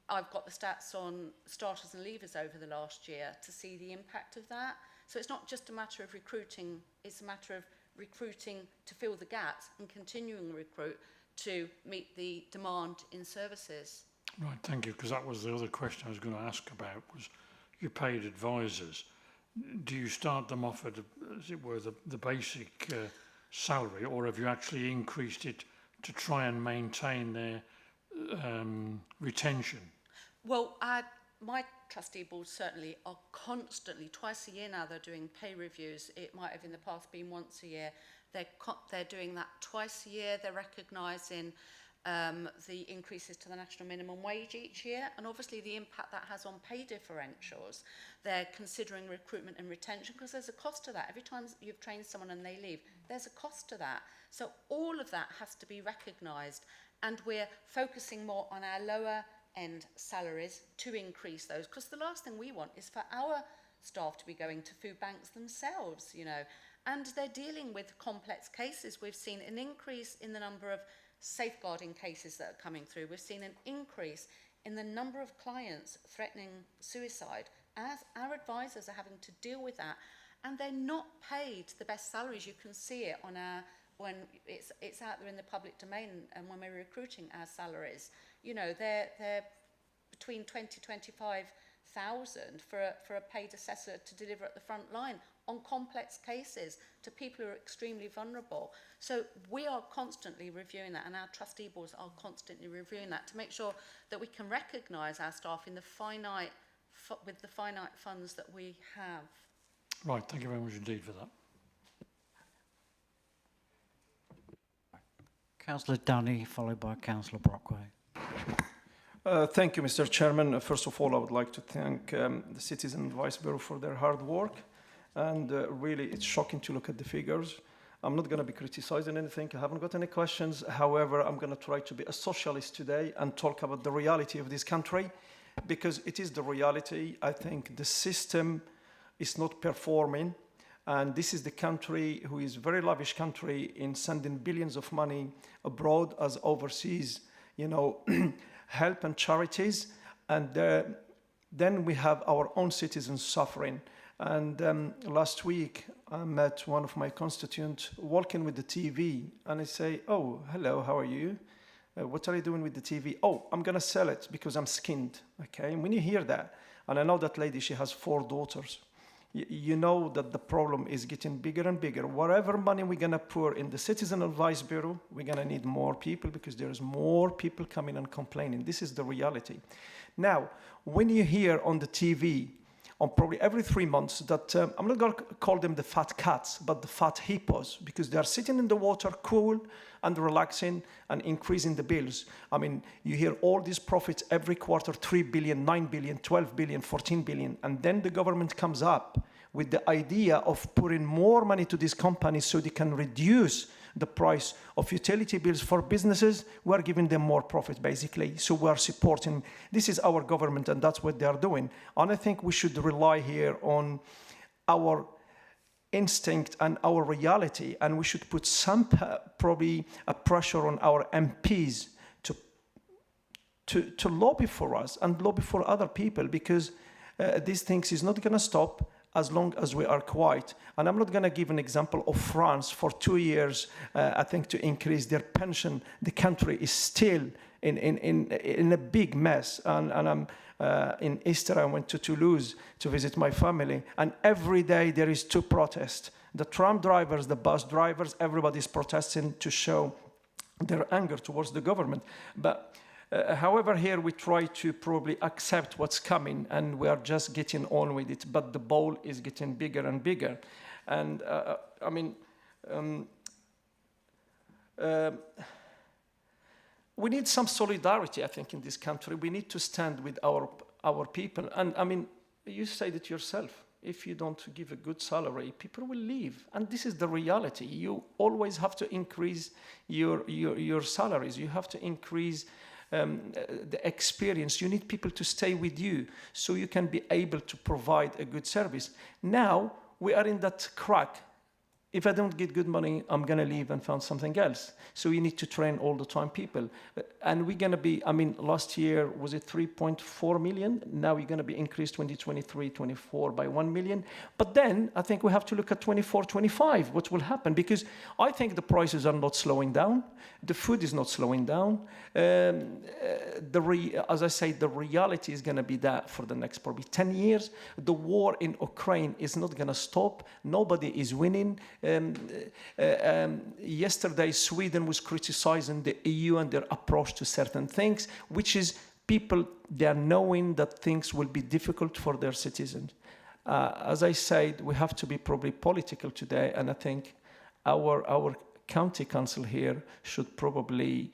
S6: I've got the stats on starters and leavers over the last year to see the impact of that. So it's not just a matter of recruiting, it's a matter of recruiting to fill the gaps and continuing to recruit to meet the demand in services.
S10: Right, thank you, because that was the other question I was going to ask about, was your paid advisors. Do you start them off at, as it were, the basic salary, or have you actually increased it to try and maintain their retention?
S6: Well, my trustee board certainly are constantly, twice a year now, they're doing pay reviews. It might have in the past been once a year. They're doing that twice a year. They're recognising the increases to the national minimum wage each year, and obviously the impact that has on pay differentials. They're considering recruitment and retention, because there's a cost to that. Every time you've trained someone and they leave, there's a cost to that. So all of that has to be recognised, and we're focusing more on our lower end salaries to increase those, because the last thing we want is for our staff to be going to food banks themselves, you know, and they're dealing with complex cases. We've seen an increase in the number of safeguarding cases that are coming through. We've seen an increase in the number of clients threatening suicide, as our advisors are having to deal with that, and they're not paid the best salaries. You can see it on our, when it's out there in the public domain, and when we're recruiting our salaries, you know, they're between 20,000–25,000 for a paid assessor to deliver at the front line on complex cases to people who are extremely vulnerable. So we are constantly reviewing that, and our trustee boards are constantly reviewing that to make sure that we can recognise our staff in the finite funds that we have.
S10: Right, thank you very much indeed for that.
S1: Councillor Dunny, followed by Councillor Brockway.
S11: Thank you, Mr. Chairman. First of all, I would like to thank the Citizen Advice Bureau for their hard work. And really, it's shocking to look at the figures. I'm not going to be criticizing anything. I haven't got any questions. However, I'm going to try to be a socialist today and talk about the reality of this country, because it is the reality. I think the system is not performing. And this is the country who is a very lavish country in sending billions of money abroad as overseas, you know, help and charities. And then we have our own citizens suffering. And last week, I met one of my constituents walking with the TV, and I say, "Oh, hello, how are you? What are you doing with the TV?" "Oh, I'm going to sell it because I'm skinned." Okay, and when you hear that, and I know that lady, she has 4 daughters, you know that the problem is getting bigger and bigger. Whatever money we're going to pour in the Citizen Advice Bureau, we're going to need more people, because there's more people coming and complaining. This is the reality. Now, when you hear on the TV, on probably every 3 months, that I'm not going to call them the fat cats, but the fat hippos, because they are sitting in the water, cool and relaxing, and increasing the bills. I mean, you hear all these profits every quarter, 3 billion, 9 billion, 12 billion, 14 billion, and then the government comes up with the idea of putting more money to these companies so they can reduce the price of utility bills for businesses. We are giving them more profit, basically. So we are supporting. This is our government, and that's what they are doing. And I think we should rely here on our instinct and our reality, and we should put some probably a pressure on our MPs to lobby for us and lobby for other people, because these things is not going to stop as long as we are quiet. And I'm not going to give an example of France. For 2 years, I think, to increase their pension, the country is still in a big mess. And I'm in Easter, I went to Toulouse to visit my family, and every day there is 2 protests. The tram drivers, the bus drivers, everybody's protesting to show their anger towards the government. But however, here we try to probably accept what's coming, and we are just getting on with it, but the bowl is getting bigger and bigger. And I mean, we need some solidarity, I think, in this country. We need to stand with our people. And I mean, you said it yourself. If you don't give a good salary, people will leave. And this is the reality. You always have to increase your salaries. You have to increase the experience. You need people to stay with you so you can be able to provide a good service. Now we are in that crack. if I don't get good money, I'm going to leave and find something else. So you need to train all the time people. And we're going to be, I mean, last year, was it 3.4 million? Now we're going to be increased 2023, 24 by 1 million. But then I think we have to look at 24, 25, what will happen? Because I think the prices are not slowing down. The food is not slowing down. As I say, the reality is going to be that for the next probably 10 years. The war in Ukraine is not going to stop. Nobody is winning. Yesterday, Sweden was criticizing the EU and their approach to certain things, which is people, they are knowing that things will be difficult for their citizens. As I said, we have to be probably political today, and I think our county council here should probably,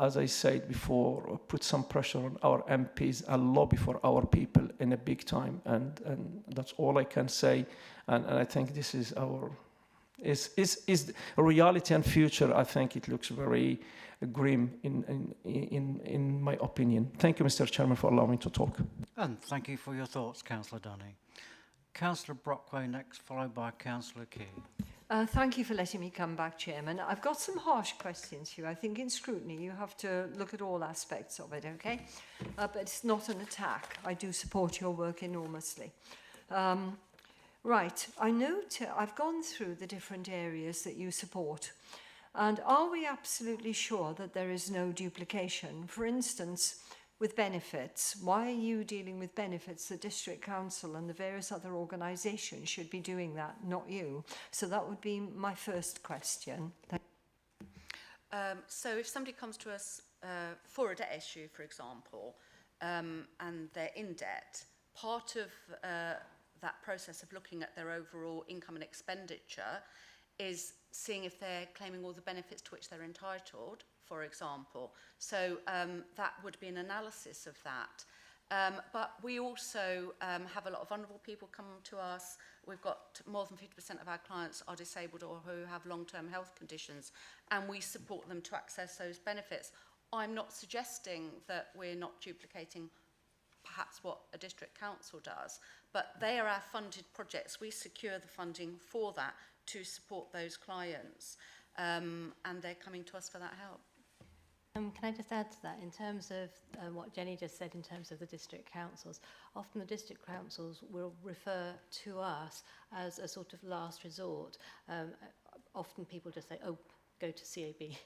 S11: as I said before, put some pressure on our MPs and lobby for our people in a big time, and that's all I can say. And I think this is our is reality and future. I think it looks very grim in my opinion. Thank you, Mr. Chairman, for allowing me to talk.
S1: And thank you for your thoughts, Councillor Dunning. Councillor Brockway next, followed by Councillor Key.
S8: Thank you for letting me come back, Chairman. I've got some harsh questions here. I think in scrutiny you have to look at all aspects of it, okay? But it's not an attack. I do support your work enormously. Right, I note I've gone through the different areas that you support. And are we absolutely sure that there is no duplication? For instance, with benefits, why are you dealing with benefits? The District Council and the various other organisations should be doing that, not you. So that would be my first question.
S6: So if somebody comes to us for a debt issue, for example, and they're in debt, part of that process of looking at their overall income and expenditure is seeing if they're claiming all the benefits to which they're entitled, for example. So that would be an analysis of that. But we also have a lot of vulnerable people come to us. We've got more than 50% of our clients are disabled or who have long-term health conditions, and we support them to access those benefits. I'm not suggesting that we're not duplicating perhaps what a district council does, but they are our funded projects. We secure the funding for that to support those clients, and they're coming to us for that help.
S5: Can I just add to that, in terms of what Jenny just said in terms of the district councils, often the district councils will refer to us as a sort of last resort. Often people just say, oh, go to CAB.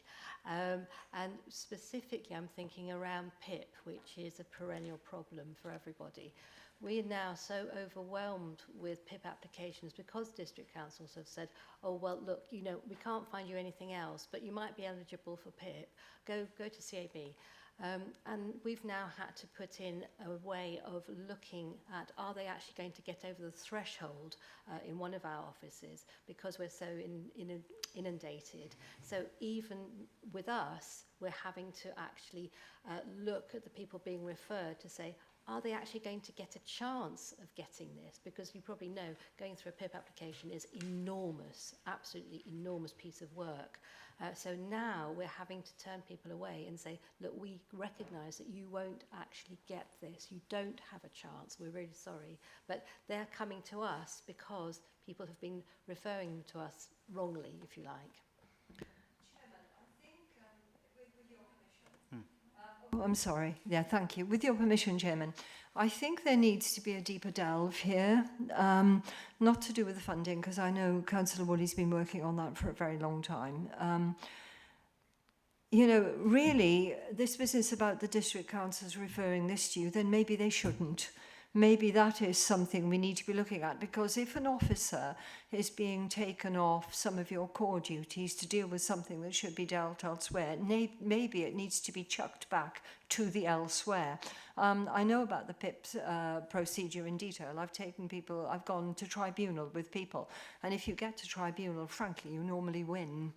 S5: And specifically, I'm thinking around PIP, which is a perennial problem for everybody. We are now so overwhelmed with PIP applications because district councils have said, oh, well, look, you know, we can't find you anything else, but you might be eligible for PIP. Go to CAB. And we've now had to put in a way of looking at, are they actually going to get over the threshold in one of our offices because we're so inundated. So even with us, we're having to actually look at the people being referred to say, are they actually going to get a chance of getting this? Because you probably know going through a PIP application is enormous, absolutely enormous piece of work. So now we're having to turn people away and say, look, we recognise that you won't actually get this. You don't have a chance. We're really sorry. But they're coming to us because people have been referring them to us wrongly, if you like.
S8: I'm sorry. Yeah, thank you. With your permission, Chairman, I think there needs to be a deeper delve here, not to do with the funding, because I know Councillor Woolley's been working on that for a very long time. You know, really, this business about the district councils referring this to you, then maybe they shouldn't. Maybe that is something we need to be looking at, because if an officer is being taken off some of your core duties to deal with something that should be dealt elsewhere, maybe it needs to be chucked back to the elsewhere. I know about the PIP's procedure in detail. I've gone to tribunal with people, and if you get to tribunal, frankly, you normally win.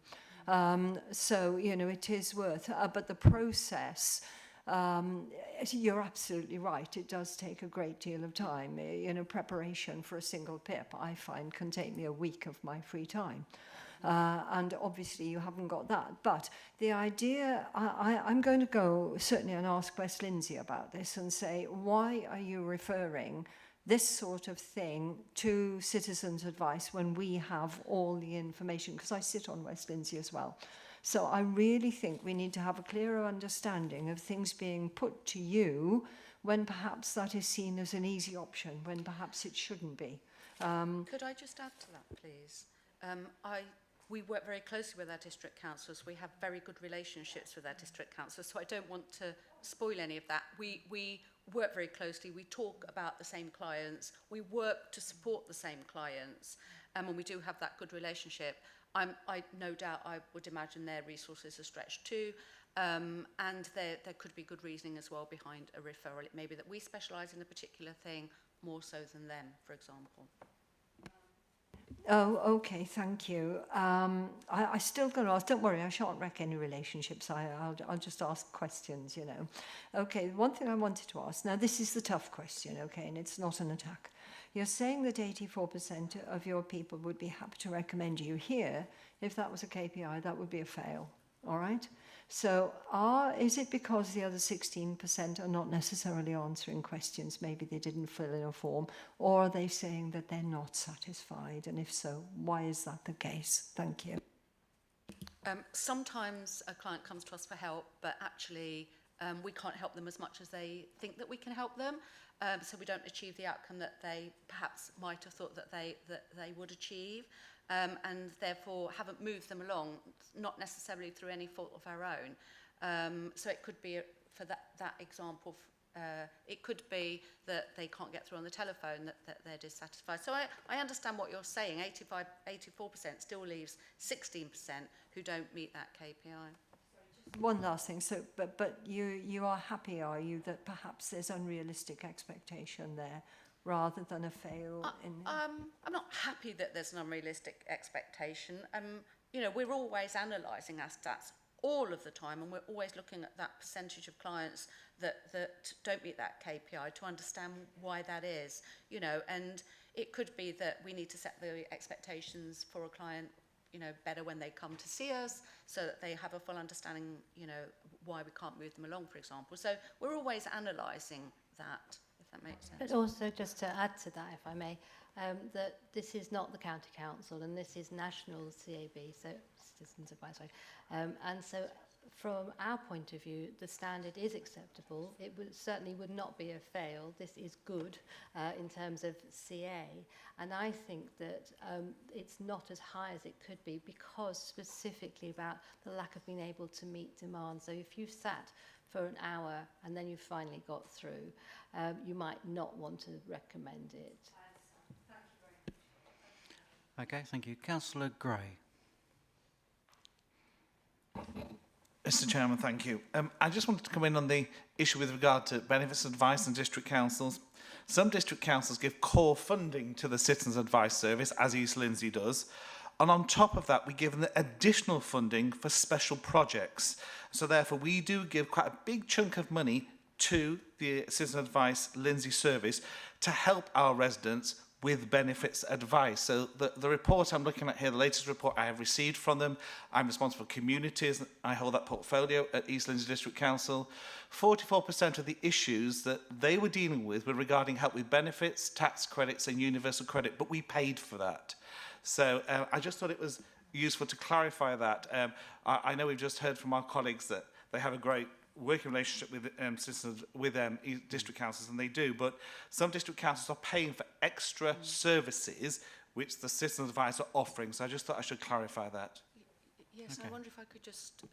S8: So, you know, it is worth, but the process, you're absolutely right. It does take a great deal of time. You know, preparation for a single PIP, I find, can take me a week of my free time. And obviously you haven't got that. But the idea, I'm going to go certainly and ask West Lindsay about this and say, why are you referring this sort of thing to citizens' advice when we have all the information, because I sit on West Lindsey as well. So I really think we need to have a clearer understanding of things being put to you when perhaps that is seen as an easy option, when perhaps it shouldn't be.
S6: Could I just add to that, please? We work very closely with our district councillors. We have very good relationships with our district councillors, so I don't want to spoil any of that. We work very closely. We talk about the same clients. We work to support the same clients, and when we do have that good relationship, I no doubt I would imagine their resources are stretched too, and there could be good reasoning as well behind a referral. It may be that we specialise in a particular thing more so than them, for example.
S8: Oh, okay, thank you. I still going to ask, don't worry, I shan't wreck any relationships. I'll just ask questions, you know. Okay, one thing I wanted to ask, now this is the tough question, okay, and it's not an attack. You're saying that 84% of your people would be happy to recommend you here. If that was a KPI, that would be a fail, all right? So is it because the other 16% are not necessarily answering questions, maybe they didn't fill in a form, or are they saying that they're not satisfied? And if so, why is that the case? Thank you.
S6: Sometimes a client comes to us for help, but actually we can't help them as much as they think that we can help them. So we don't achieve the outcome that they perhaps might have thought that they would achieve. And therefore haven't moved them along, not necessarily through any fault of our own. So it could be, for that example, it could be that they can't get through on the telephone, that they're dissatisfied. So I understand what you're saying. 84% still leaves 16% who don't meet that KPI.
S8: One last thing, so but you are happy, are you, that perhaps there's unrealistic expectation there, rather than a fail?
S6: I'm not happy that there's an unrealistic expectation. You know, we're always analysing our stats all of the time, and we're always looking at that percentage of clients that don't meet that KPI to understand why that is. You know, and it could be that we need to set the expectations for a client, you know, better when they come to see us, so that they have a full understanding, you know, why we can't move them along, for example. So we're always analysing that. That makes sense.
S5: But also, just to add to that, if I may, that this is not the County Council and this is national CAB, so Citizens Advisory. And so from our point of view, the standard is acceptable. It certainly would not be a fail. This is good in terms of CA. And I think that it's not as high as it could be because specifically about the lack of being able to meet demand. So if you've sat for an hour and then you finally got through, you might not want to recommend it.
S1: Okay, thank you. Councillor Gray.
S12: Mr Chairman, thank you. I just wanted to come in on the issue with regard to benefits advice and district councils. Some district councils give core funding to the Citizens Advice Service, as East Lindsey does. And on top of that, we give them additional funding for special projects. So therefore, we do give quite a big chunk of money to the Citizen Advice Lindsey service to help our residents with benefits advice. So the report I'm looking at here, the latest report I have received from them, I'm responsible for communities, I hold that portfolio at East Lindsey District Council. 44% of the issues that they were dealing with were regarding help with benefits, tax credits and universal credit, but we paid for that. So I just thought it was useful to clarify that. I know we've just heard from our colleagues that they have a great working relationship with citizens, with district councils, and they do, but some district councils are paying for extra services which the Citizens Advice are offering. So I just thought I should clarify that.
S6: Yes,
S1: Okay.
S6: I wonder if I could just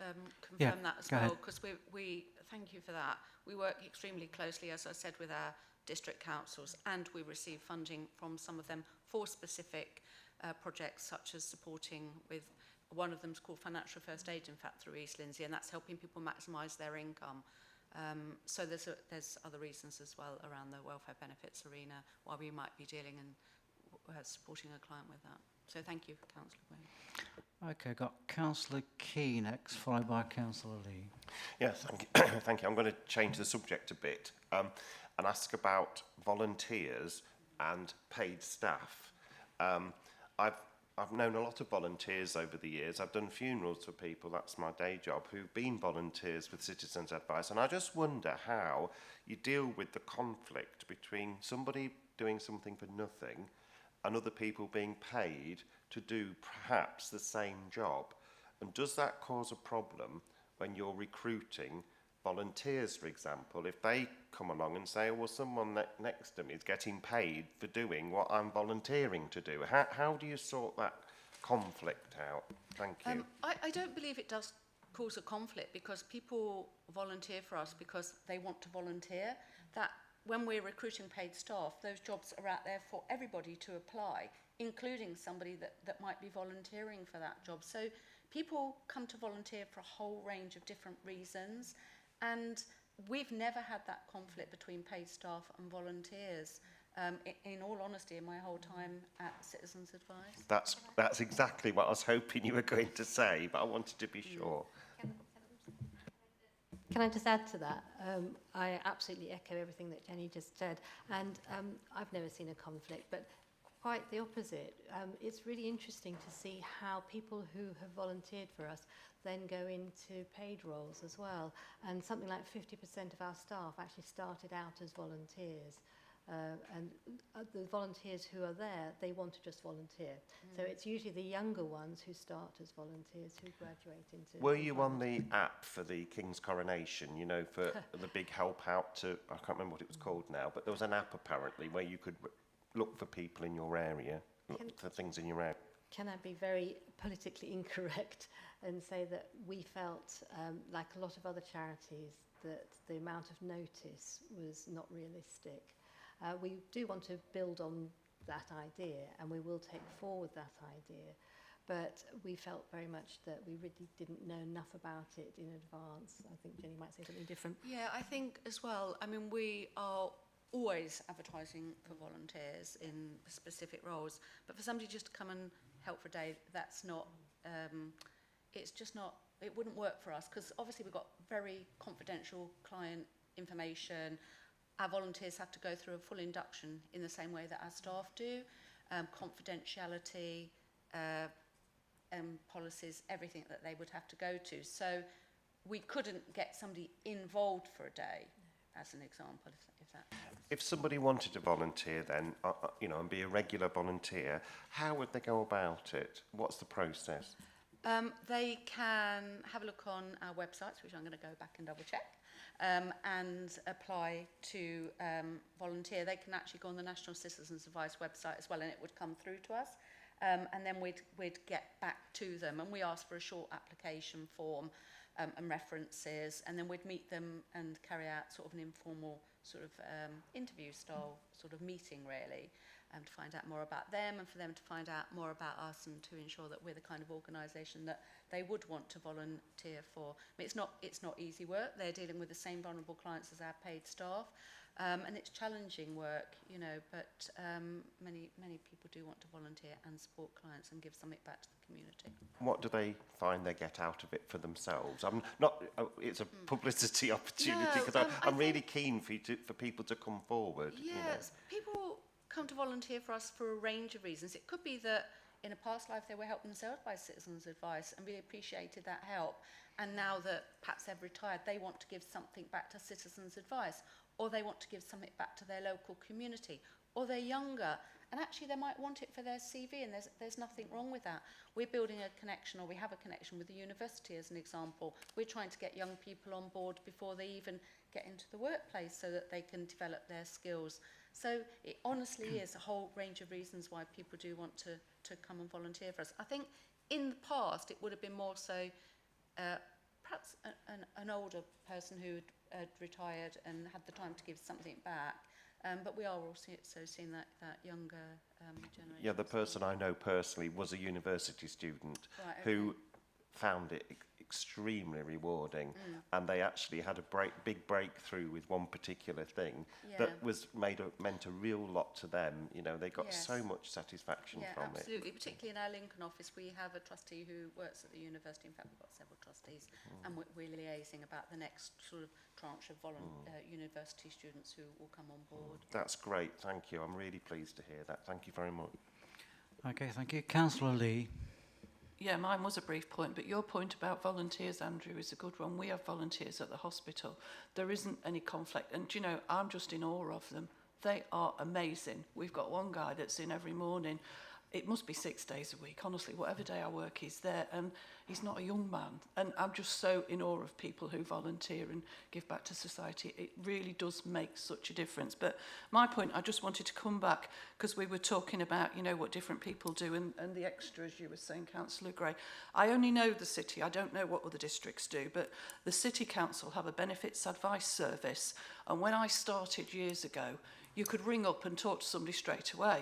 S6: confirm that as well, because we thank you for that. We work extremely closely, as I said, with our district councils, and we receive funding from some of them for specific projects, such as supporting with, one of them's called Financial First Aid, in fact, through East Lindsey, and that's helping people maximise their income. So there's other reasons as well around the welfare benefits arena why we might be dealing and supporting a client with that. So thank you, Councillor Wayne.
S1: Okay, got Councillor Key next, followed by Councillor Lee.
S7: Yes, thank you. Thank you. I'm going to change the subject a bit and ask about volunteers and paid staff. I've I've known a lot of volunteers over the years. I've done funerals for people, that's my day job, who've been volunteers with Citizens Advice. And I just wonder how you deal with the conflict between somebody doing something for nothing and other people being paid to do perhaps the same job. And does that cause a problem when you're recruiting volunteers, for example, if they come along and say, well, someone next to me is getting paid for doing what I'm volunteering to do? How do you sort that conflict out? Thank you.
S6: I don't believe it does cause a conflict, because people volunteer for us because they want to volunteer. That when we're recruiting paid staff, those jobs are out there for everybody to apply, including somebody that might be volunteering for that job. So people come to volunteer for a whole range of different reasons, and we've never had that conflict between paid staff and volunteers. In all honesty, in my whole time at Citizens Advice.
S7: That's exactly what I was hoping you were going to say, but I wanted to be sure.
S5: Can I just add to that? I absolutely echo everything that Jenny just said, and I've never seen a conflict, but quite the opposite. It's really interesting to see how people who have volunteered for us then go into paid roles as well, and something like 50% of our staff actually started out as volunteers. And the volunteers who are there, they want to just volunteer. So it's usually the younger ones who start as volunteers who graduate into...
S7: Were you on the app for the King's coronation, you know, for the big help out to, I can't remember what it was called now, but there was an app apparently where you could look for people in your area, look for things in your area.
S5: Can I be very politically incorrect and say that we felt, like a lot of other charities, that the amount of notice was not realistic. We do want to build on that idea, and we will take forward that idea, but we felt very much that we really didn't know enough about it in advance. I think Jenny might say something different.
S6: Yeah, I think as well, I mean, we are always advertising for volunteers in specific roles, but for somebody just to come and help for a day, that's not, it's just not, it wouldn't work for us, because obviously we've got very confidential client information. Our volunteers have to go through a full induction in the same way that our staff do. Confidentiality, policies, everything that they would have to go to. So we couldn't get somebody involved for a day, as an example, if that makes sense.
S7: If somebody wanted to volunteer then, you know, and be a regular volunteer, how would they go about it? What's the process?
S6: They can have a look on our websites, which I'm going to go back and double check. And apply to volunteer. They can actually go on the National Citizens Advice website as well, and it would come through to us. And then we'd get back to them, and we ask for a short application form and references, and then we'd meet them and carry out sort of an informal sort of interview style sort of meeting, really, to find out more about them and for them to find out more about us, and to ensure that we're the kind of organisation that they would want to volunteer for. I mean, it's not easy work. They're dealing with the same vulnerable clients as our paid staff, and it's challenging work, you know, but many people do want to volunteer and support clients and give something back to the community.
S7: What do they find they get out of it for themselves? I'm not. It's a publicity opportunity, because I'm really keen for people to come forward.
S6: Yes,
S7: you know.
S6: People come to volunteer for us for a range of reasons. It could be that in a past life they were helped themselves by Citizens Advice and really appreciated that help, and now that perhaps they've retired, they want to give something back to Citizens Advice, or they want to give something back to their local community, or they're younger and actually they might want it for their CV, and there's nothing wrong with that. We're building a connection, or we have a connection with the university as an example. We're trying to get young people on board before they even get into the workplace so that they can develop their skills. So it honestly is a whole range of reasons why people do want to come and volunteer for us. I think in the past it would have been more so perhaps an older person who had retired and had the time to give something back. But we are also seeing that younger generation.
S7: Yeah, the person I know personally was a university student who found it extremely rewarding, and they actually had a big breakthrough with one particular thing that meant a real lot to them. You know, they got so much satisfaction from it.
S6: Absolutely. Particularly in our Lincoln office, we have a trustee who works at the university. In fact, we've got several trustees, and we're liaising about the next sort of tranche of university students who will come on board.
S7: That's great. Thank you. I'm really pleased to hear that. Thank you very much.
S1: Okay, thank you. Councillor Lee.
S9: Yeah, mine was a brief point, but your point about volunteers, Andrew, is a good one. We have volunteers at the hospital. There isn't any conflict. And, you know, I'm just in awe of them. They are amazing. We've got one guy that's in every morning. It must be 6 days a week, honestly. Whatever day I work, he's there. And he's not a young man. And I'm just so in awe of people who volunteer and give back to society. It really does make such a difference. But my point, I just wanted to come back because we were talking about, you know, what different people do and the extras you were saying, Councillor Gray. I only know the city. I don't know what other districts do. But the City Council have a benefits advice service. And when I started years ago, you could ring up and talk to somebody straight away.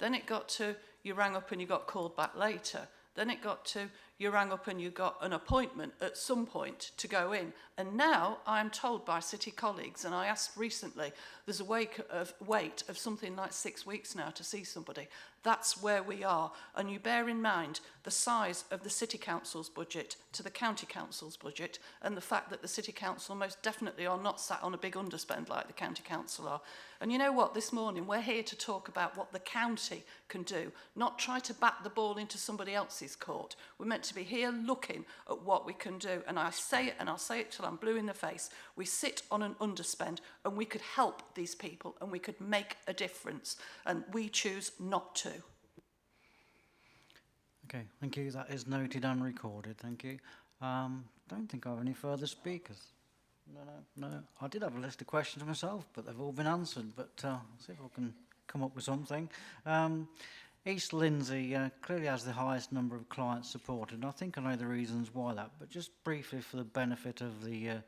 S9: Then it got to, you rang up and you got called back later. Then it got to, you rang up and you got an appointment at some point to go in. And now I'm told by city colleagues, and I asked recently, there's a wait of something like 6 weeks now to see somebody. That's where we are. And you bear in mind the size of the City Council's budget to the County Council's budget, and the fact that the City Council most definitely are not sat on a big underspend like the County Council are. And you know what, this morning we're here to talk about what the county can do, not try to bat the ball into somebody else's court. We're meant to be here looking at what we can do. And I say it, and I'll say it till I'm blue in the face. We sit on an underspend, and we could help these people, and we could make a difference. And we choose not to.
S1: Okay, thank you. That is noted and recorded. Thank you. Don't think I have any further speakers. No. I did have a list of questions myself, but they've all been answered. But I'll see if I can come up with something. East Lindsey clearly has the highest number of clients supported, and I think I know the reasons why that. But just briefly, for the benefit of the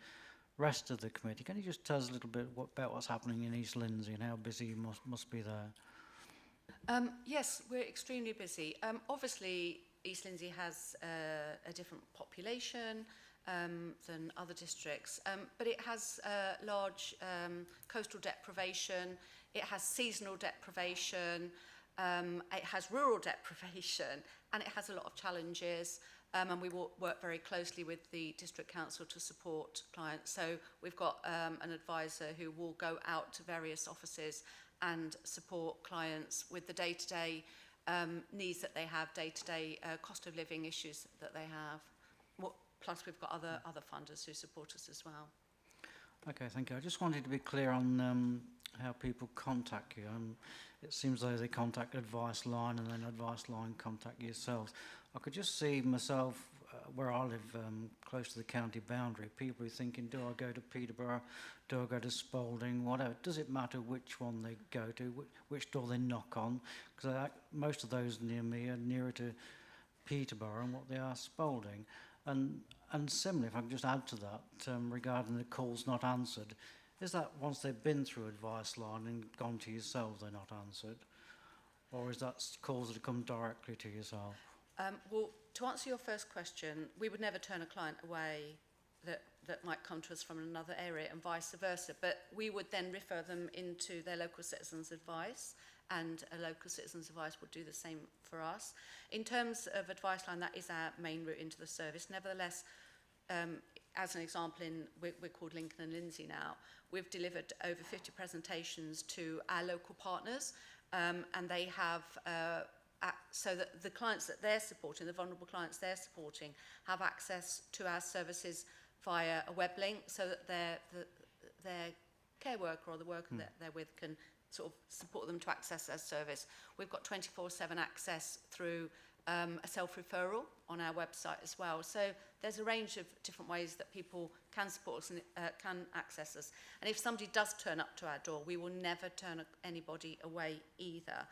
S1: rest of the committee, can you just tell us a little bit about what's happening in East Lindsey and how busy you must be there?
S6: Yes, we're extremely busy. Obviously, East Lindsey has a different population than other districts, but it has large coastal deprivation, it has seasonal deprivation, it has rural deprivation, and it has a lot of challenges. And we work very closely with the District Council to support clients. So we've got an advisor who will go out to various offices and support clients with the day-to-day needs that they have, day-to-day cost of living issues that they have. Plus, we've got other funders who support us as well.
S1: Okay, thank you. I just wanted to be clear on how people contact you. It seems though they contact Advice Line and then Advice Line contact yourselves. I could just see myself, where I live, close to the county boundary, people are thinking, do I go to Peterborough, do I go to Spalding, whatever. Does it matter which one they go to, which door they knock on? Because most of those near me are nearer to Peterborough than what they are Spalding. And similarly, if I can just add to that, regarding the calls not answered, is that once they've been through Advice Line and gone to yourselves, they're not answered? Or is that calls that have come directly to yourself?
S6: Well, to answer your first question, we would never turn a client away that might come to us from another area and vice versa, but we would then refer them into their local citizens' advice, and a local citizens' advice would do the same for us. In terms of Advice Line, that is our main route into the service. Nevertheless, as an example, we're called Lincoln and Lindsey now, we've delivered over 50 presentations to our local partners, and they have so that the clients that they're supporting, the vulnerable clients they're supporting, have access to our services via a web link, so that their care worker or the worker that they're with can sort of support them to access their service. We've got 24/7 access through a self-referral on our website as well. So there's a range of different ways that people can support us and can access us. And if somebody does turn up to our door, we will never turn anybody away either.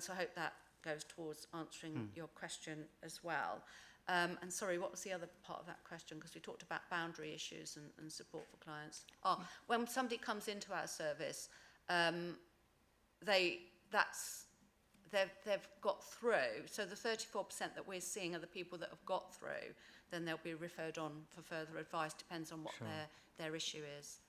S6: So I hope that goes towards answering your question as well. And sorry, what was the other part of that question? Because we talked about boundary issues and support for clients. When somebody comes into our service, they've got through. So the 34% that we're seeing are the people that have got through. Then they'll be referred on for further advice. Depends on what their issue is.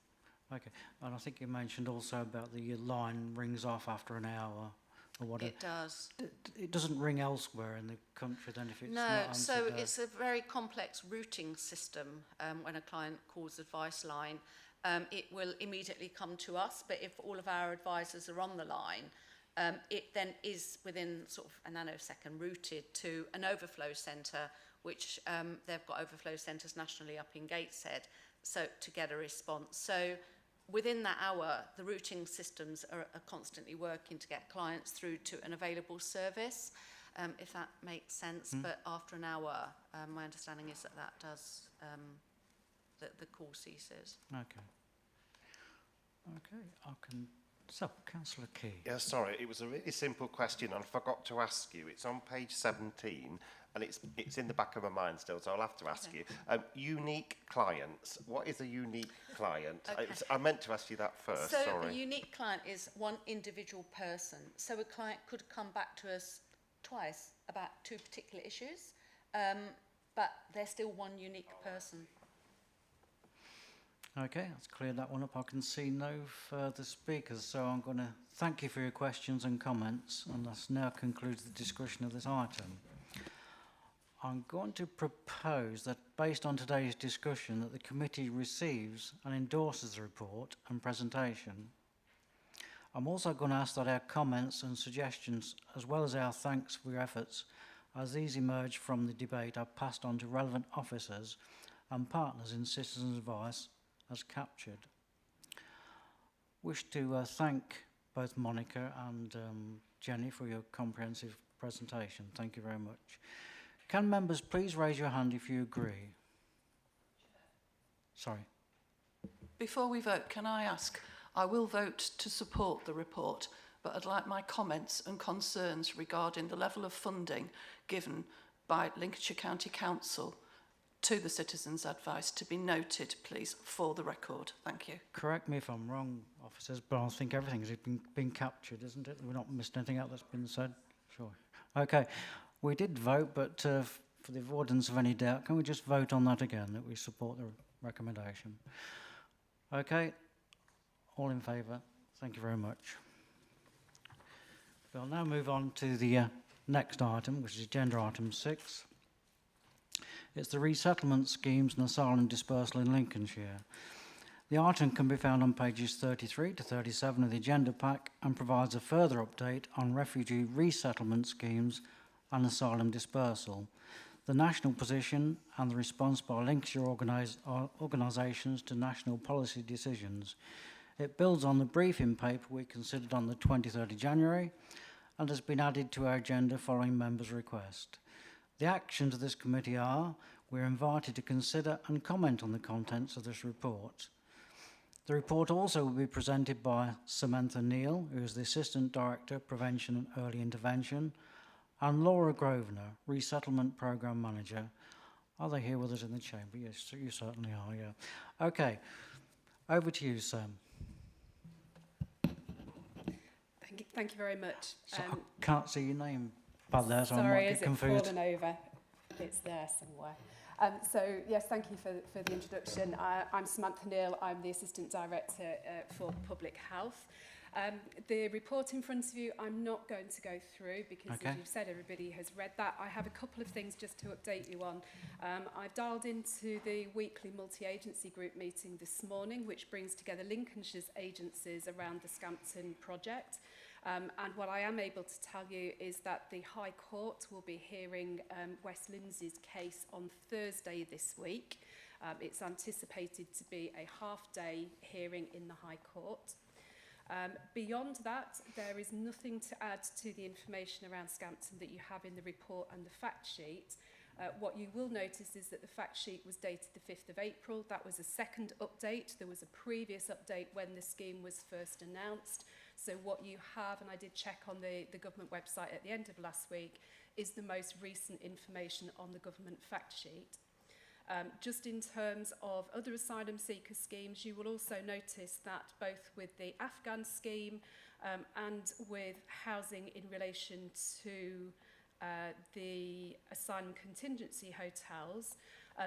S1: Okay, and I think you mentioned also about the line rings off after an hour. Or whatever.
S6: It does.
S1: It doesn't ring elsewhere in the country then if it's
S6: no,
S1: not answered.
S6: So it's a very complex routing system. When a client calls Advice Line, it will immediately come to us, but if all of our advisors are on the line, it then is within sort of a nanosecond routed to an overflow centre, which they've got overflow centres nationally up in Gateshead, so to get a response. So within that hour, the routing systems are constantly working to get clients through to an available service, if that makes sense. But after an hour, my understanding is that that does, that the call ceases.
S1: Okay. Okay, I can... So, Councillor Key.
S7: Yeah, sorry, it was a really simple question and I forgot to ask you. It's on page 17 and it's in the back of my mind still, so I'll have to ask you. Unique clients. What is a unique client?
S6: Okay.
S7: I meant to ask you that first,
S6: So
S7: sorry.
S6: a unique client is one individual person. So a client could come back to us twice about two particular issues, but they're still one unique person.
S1: Okay, that's cleared that one up. I can see no further speakers, so I'm going to thank you for your questions and comments, and that now concludes the discussion of this item. I'm going to propose that, based on today's discussion, that the committee receives and endorses the report and presentation. I'm also going to ask that our comments and suggestions, as well as our thanks for your efforts, as these emerge from the debate, are passed on to relevant officers and partners in citizens' advice as captured. Wish to thank both Monica and Jenny for your comprehensive presentation. Thank you very much. Can members please raise your hand if you agree? Sorry.
S9: Before we vote, can I ask, I will vote to support the report, but I'd like my comments and concerns regarding the level of funding given by Lincolnshire County Council to the citizens' advice to be noted, please, for the record. Thank you.
S1: Correct me if I'm wrong, officers, but I think everything has been captured, isn't it? We've not missed anything out that's been said? Sure. Okay, we did vote, but for the avoidance of any doubt, can we just vote on that again, that we support the recommendation? Okay, all in favour? Thank you very much. We'll now move on to the next item, which is agenda item 6. It's the resettlement schemes and asylum dispersal in Lincolnshire. The item can be found on pages 33 to 37 of the agenda pack and provides a further update on refugee resettlement schemes and asylum dispersal, the national position and the response by Lincolnshire organisations to national policy decisions. It builds on the briefing paper we considered on the 23rd of January and has been added to our agenda following members' request. The actions of this committee are: we're invited to consider and comment on the contents of this report. The report also will be presented by Samantha Neal, who is the Assistant Director, Prevention and Early Intervention, and Laura Grosvenor, Resettlement Programme Manager. Are they here with us in the chamber? Yes, you certainly are, yeah. Okay, over to you, Sam.
S13: Thank you very much.
S1: So I can't see your name back there, so I might
S13: sorry,
S1: get
S13: is it
S1: confused.
S13: fallen over? It's there somewhere. So, yes, thank you for the introduction. I'm Samantha Neal. I'm the Assistant Director for Public Health. The report in front of you, I'm not going to go through because,
S1: Okay.
S13: as you've said, everybody has read that. I have a couple of things just to update you on. I've dialed into the weekly multi-agency group meeting this morning, which brings together Lincolnshire's agencies around the Scampton project. And what I am able to tell you is that the High Court will be hearing West Lindsay's case on Thursday this week. It's anticipated to be a half-day hearing in the High Court. Beyond that, there is nothing to add to the information around Scampton that you have in the report and the fact sheet. What you will notice is that the fact sheet was dated the 5th of April. That was a second update. There was a previous update when the scheme was first announced. So what you have, and I did check on the government website at the end of last week, is the most recent information on the government fact sheet. Just in terms of other asylum seeker schemes, you will also notice that both with the Afghan scheme and with housing in relation to the asylum contingency hotels,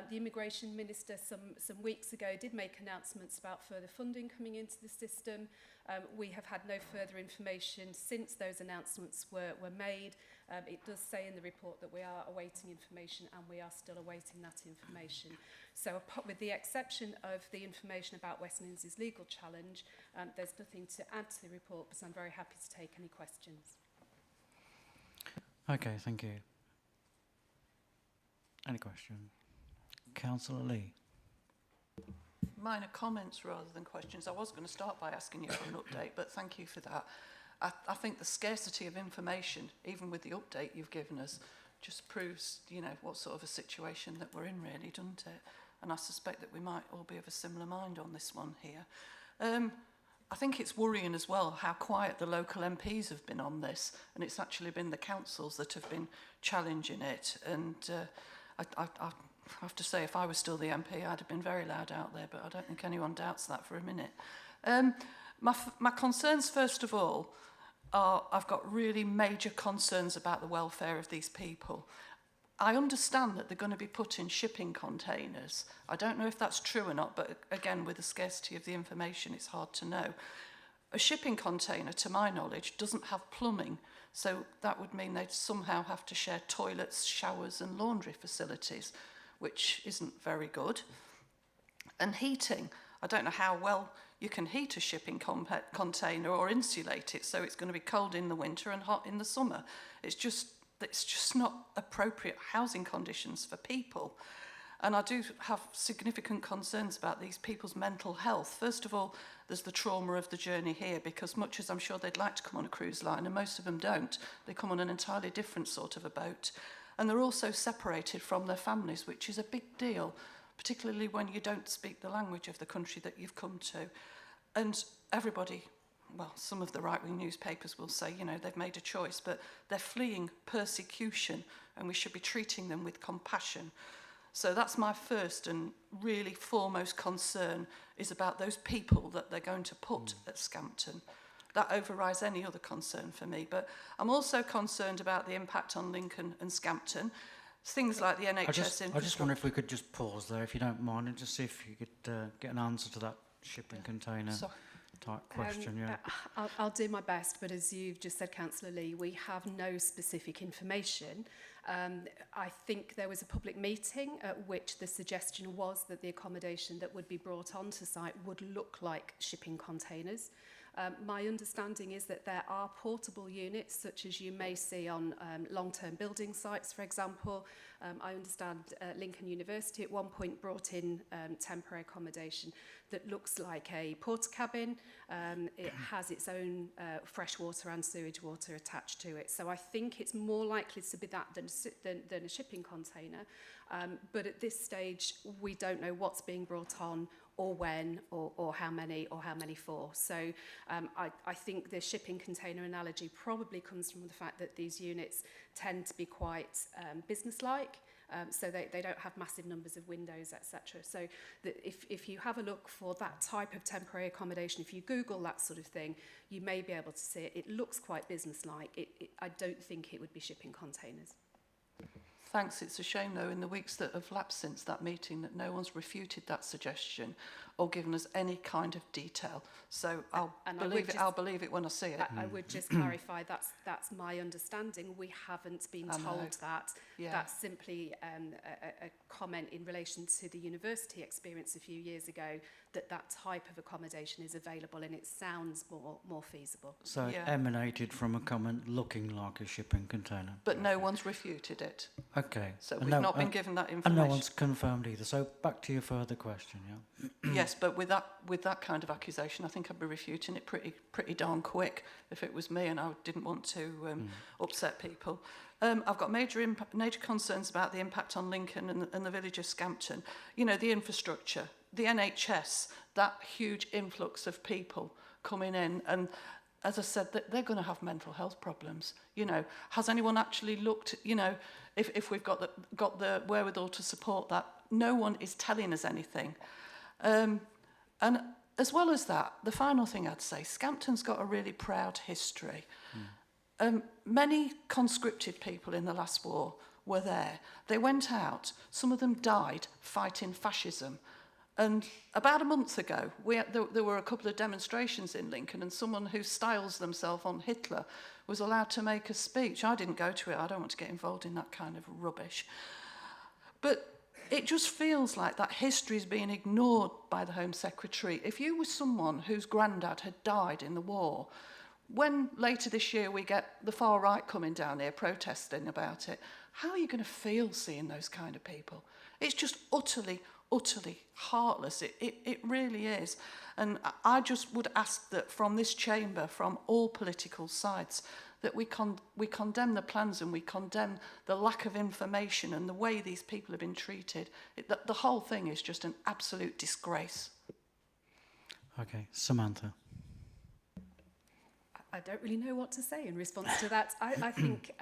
S13: The Immigration Minister some weeks ago did make announcements about further funding coming into the system. We have had no further information since those announcements were made. It does say in the report that we are awaiting information, and we are still awaiting that information. So with the exception of the information about Westminster's legal challenge, there's nothing to add to the report, but I'm very happy to take any questions.
S1: Okay, thank you. Any question? Councillor Lee.
S9: Minor comments rather than questions. I was going to start by asking you for an update, but thank you for that. I think the scarcity of information, even with the update you've given us, just proves, you know, what sort of a situation that we're in, really, doesn't it? And I suspect that we might all be of a similar mind on this one here. I think it's worrying as well how quiet the local MPs have been on this, and it's actually been the councils that have been challenging it. And I have to say, if I was still the MP, I'd have been very loud out there, but I don't think anyone doubts that for a minute. My concerns, first of all, are I've got really major concerns about the welfare of these people. I understand that they're going to be put in shipping containers. I don't know if that's true or not, but again, with the scarcity of the information, it's hard to know. A shipping container, to my knowledge, doesn't have plumbing, so that would mean they'd somehow have to share toilets, showers and laundry facilities, which isn't very good. And heating, I don't know how well you can heat a shipping container or insulate it, so it's going to be cold in the winter and hot in the summer. It's just not appropriate housing conditions for people. And I do have significant concerns about these people's mental health. First of all, there's the trauma of the journey here, because much as I'm sure they'd like to come on a cruise line, and most of them don't, they come on an entirely different sort of a boat. And they're also separated from their families, which is a big deal, particularly when you don't speak the language of the country that you've come to. And everybody, well, some of the right-wing newspapers will say, you know, they've made a choice, but they're fleeing persecution, and we should be treating them with compassion. So that's my first and really foremost concern, is about those people that they're going to put at Scampton. That overrides any other concern for me. But I'm also concerned about the impact on Lincoln and Scampton. Things like the NHS
S1: I just wonder if we could just pause there, if you don't mind, and just see if you could get an answer to that shipping container type question.
S13: I'll do my best, but as you've just said, Councillor Lee, we have no specific information. I think there was a public meeting at which the suggestion was that the accommodation that would be brought onto site would look like shipping containers. My understanding is that there are portable units, such as you may see on long-term building sites, for example. I understand Lincoln University at one point brought in temporary accommodation that looks like a porta cabin. It has its own fresh water and sewage water attached to it. So I think it's more likely to be that than a shipping container. But at this stage, we don't know what's being brought on, or when, or how many for. So I think the shipping container analogy probably comes from the fact that these units tend to be quite business-like, so they don't have massive numbers of windows, etc. So if you have a look for that type of temporary accommodation, if you Google that sort of thing, you may be able to see it. It looks quite business-like. I don't think it would be shipping containers.
S9: Thanks. It's a shame, though, in the weeks that have lapsed since that meeting, that no one's refuted that suggestion or given us any kind of detail. So I'll believe it when I see it.
S13: I would just clarify, that's my understanding. We haven't been told that. Yeah. That's simply a comment in relation to the university experience a few years ago, that type of accommodation is available, and it sounds more feasible.
S1: So it emanated from a comment looking like a shipping container.
S9: But no one's refuted it.
S1: Okay.
S9: So we've not been given that information.
S1: And no one's confirmed either. So back to your further question, yeah?
S9: Yes, but with that kind of accusation, I think I'd be refuting it pretty darn quick if it was me and I didn't want to upset people. I've got major concerns about the impact on Lincoln and the village of Scampton. You know, the infrastructure, the NHS, that huge influx of people coming in, and as I said, they're going to have mental health problems. You know, has anyone actually looked, you know, if we've got the wherewithal to support that? No one is telling us anything. And as well as that, the final thing I'd say, Scampton's got a really proud history. Many conscripted people in the last war were there. They went out. Some of them died fighting fascism. And about a month ago, there were a couple of demonstrations in Lincoln, and someone who styles themselves on Hitler was allowed to make a speech. I didn't go to it. I don't want to get involved in that kind of rubbish. But it just feels like that history is being ignored by the Home Secretary. If you were someone whose granddad had died in the war, when later this year we get the far right coming down here protesting about it, how are you going to feel seeing those kind of people? It's just utterly heartless. It really is. And I just would ask that from this chamber, from all political sides, that we condemn the plans and we condemn the lack of information and the way these people have been treated. The whole thing is just an absolute disgrace.
S1: Okay, Samantha.
S13: I don't really know what to say in response to that. I think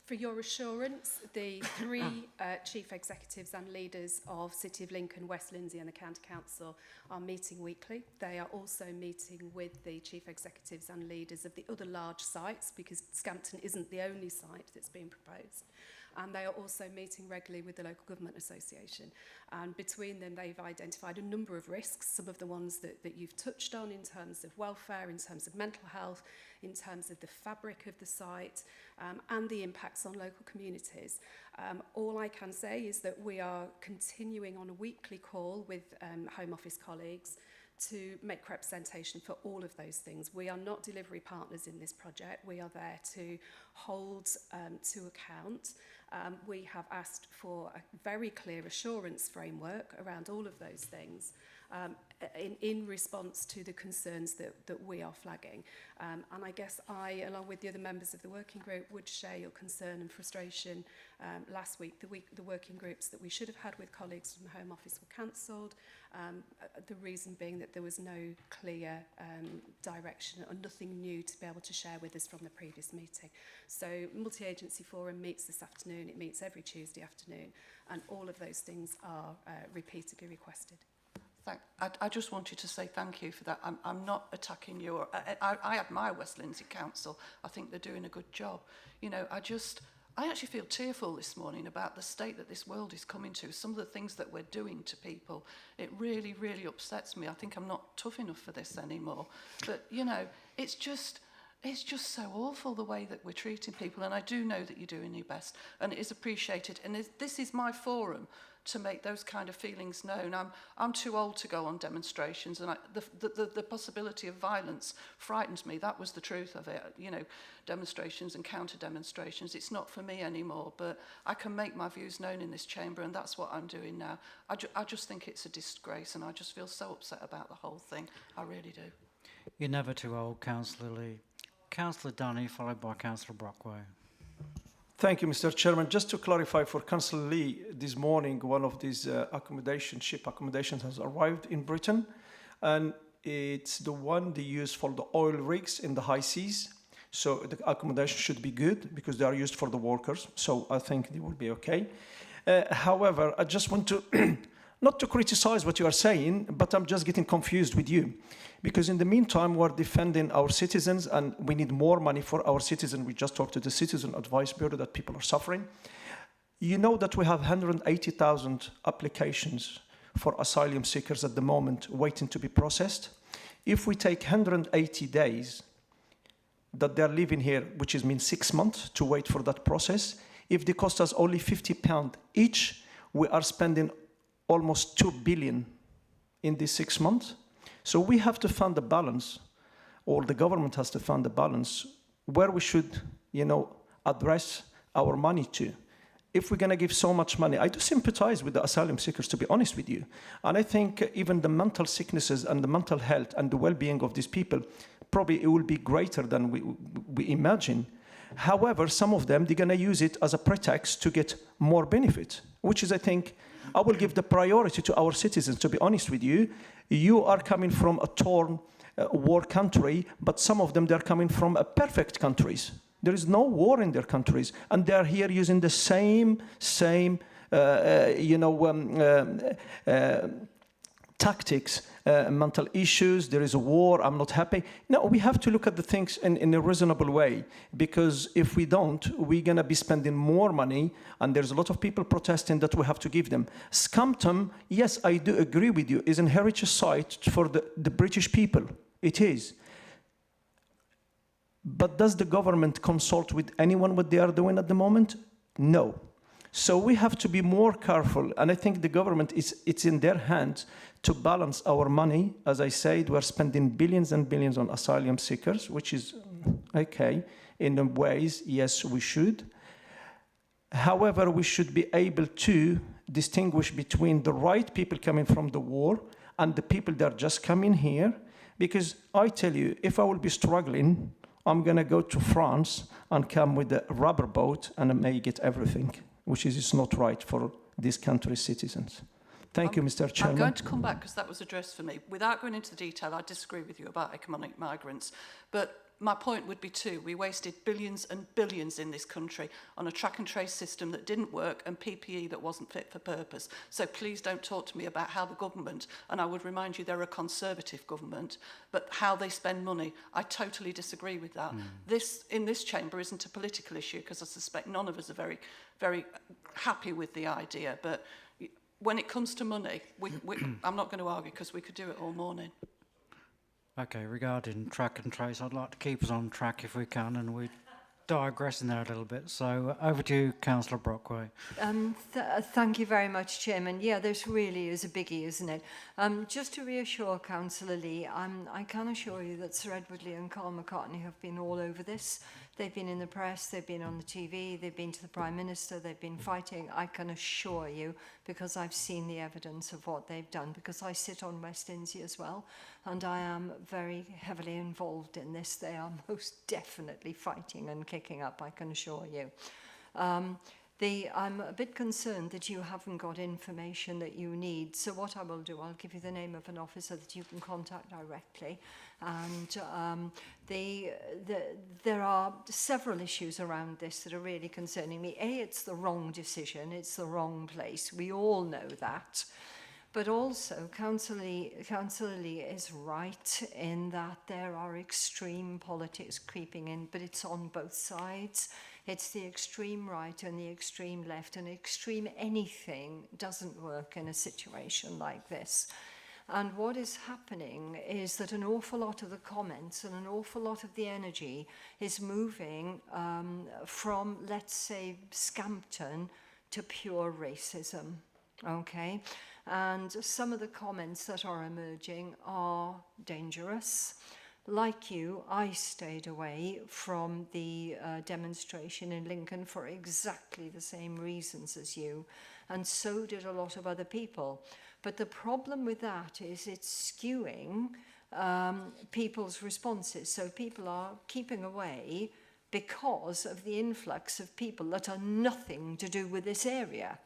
S13: for your assurance, the three chief executives and leaders of City of Lincoln, West Lindsey and the County Council are meeting weekly. They are also meeting with the chief executives and leaders of the other large sites, because Scampton isn't the only site that's being proposed. And they are also meeting regularly with the Local Government Association. And between them, they've identified a number of risks, some of the ones that you've touched on in terms of welfare, in terms of mental health, in terms of the fabric of the site, and the impacts on local communities. All I can say is that we are continuing on a weekly call with Home Office colleagues to make representation for all of those things. We are not delivery partners in this project. We are there to hold to account. We have asked for a very clear assurance framework around all of those things in response to the concerns that we are flagging. And I guess I, along with the other members of the working group, would share your concern and frustration. Last week, the working groups that we should have had with colleagues from the Home Office were cancelled. The reason being that there was no clear direction or nothing new to be able to share with us from the previous meeting. So multi-agency forum meets this afternoon. It meets every Tuesday afternoon, and all of those things are repeatedly requested.
S9: I just wanted to say thank you for that. I'm not attacking you. I admire West Lindsey Council. I think they're doing a good job. You know, I actually feel tearful this morning about the state that this world is coming to. Some of the things that we're doing to people, it really, really upsets me. I think I'm not tough enough for this anymore. But, you know, it's just so awful the way that we're treating people. And I do know that you're doing your best, and it is appreciated. And this is my forum to make those kind of feelings known. I'm too old to go on demonstrations, and the possibility of violence frightens me. That was the truth of it. You know, demonstrations and counter demonstrations, it's not for me anymore, but I can make my views known in this chamber, and that's what I'm doing now. I just think it's a disgrace, and I just feel so upset about the whole thing. I really do.
S1: You're never too old, Councillor Lee. Councillor Dunny, followed by Councillor Brockway.
S11: Thank you, Mr. Chairman. Just to clarify for Councillor Lee, this morning one of these ship accommodations has arrived in Britain, and it's the one they use for the oil rigs in the high seas. So the accommodation should be good because they are used for the workers. So I think they will be okay. However, I just want to, not to criticize what you are saying, but I'm just getting confused with you. Because in the meantime, we're defending our citizens and we need more money for our citizens. We just talked to the Citizen Advice Bureau that people are suffering. You know that we have 180,000 applications for asylum seekers at the moment waiting to be processed. If we take 180 days that they're living here, which means 6 months to wait for that process, if they cost us only £50 each, we are spending almost 2 billion in these 6 months. So we have to find a balance, or the government has to find a balance where we should, you know, address our money to. If we're going to give so much money, I do sympathize with the asylum seekers, to be honest with you. And I think even the mental sicknesses and the mental health and the well-being of these people, probably it will be greater than we imagine. However, some of them, they're going to use it as a pretext to get more benefit, which is, I think, I will give the priority to our citizens, to be honest with you. You are coming from a torn war country, but some of them, they're coming from perfect countries. There is no war in their countries, and they're here using the same tactics, mental issues, there is a war, I'm not happy. No, we have to look at the things in a reasonable way, because if we don't, we're going to be spending more money, and there's a lot of people protesting that we have to give them. Scampton, yes, I do agree with you, is an heritage site for the British people. It is. But does the government consult with anyone what they are doing at the moment? No. So we have to be more careful, and I think the government, it's in their hands to balance our money. As I said, we're spending billions and billions on asylum seekers, which is okay. In ways, yes, we should. However, we should be able to distinguish between the right people coming from the war and the people that are just coming here. Because I tell you, if I will be struggling, I'm going to go to France and come with a rubber boat and I may get everything, which is not right for this country's citizens. Thank you, Mr. Chairman.
S9: I'm going to come back because that was addressed for me. Without going into the detail, I disagree with you about economic migrants. But my point would be too, we wasted billions and billions in this country on a track and trace system that didn't work and PPE that wasn't fit for purpose. So please don't talk to me about how the government, and I would remind you they're a Conservative government, but how they spend money, I totally disagree with that. This, in this chamber, isn't a political issue, because I suspect none of us are very, very happy with the idea. But when it comes to money, I'm not going to argue, because we could do it all morning.
S1: Okay, regarding track and trace, I'd like to keep us on track if we can, and we're digressing there a little bit. So over to you, Councillor Brockway.
S8: Thank you very much, Chairman. Yeah, this really is a biggie, isn't it? Just to reassure Councillor Lee, I can assure you that Sir Edward Lee and Carl McCartney have been all over this. They've been in the press, they've been on the TV, they've been to the Prime Minister, they've been fighting. I can assure you, because I've seen the evidence of what they've done, because I sit on West Lindsey as well, and I am very heavily involved in this. They are most definitely fighting and kicking up, I can assure you. I'm a bit concerned that you haven't got information that you need. So what I will do, I'll give you the name of an officer that you can contact directly. And there are several issues around this that are really concerning me. A, it's the wrong decision. It's the wrong place. We all know that. But also, Councillor Lee is right in that there are extreme politics creeping in, but it's on both sides. It's the extreme right and the extreme left, and extreme anything doesn't work in a situation like this. And what is happening is that an awful lot of the comments and an awful lot of the energy is moving from, let's say, Scampton to pure racism, okay? And some of the comments that are emerging are dangerous. Like you, I stayed away from the demonstration in Lincoln for exactly the same reasons as you, and so did a lot of other people. But the problem with that is it's skewing people's responses. So people are keeping away because of the influx of people that are nothing to do with this area.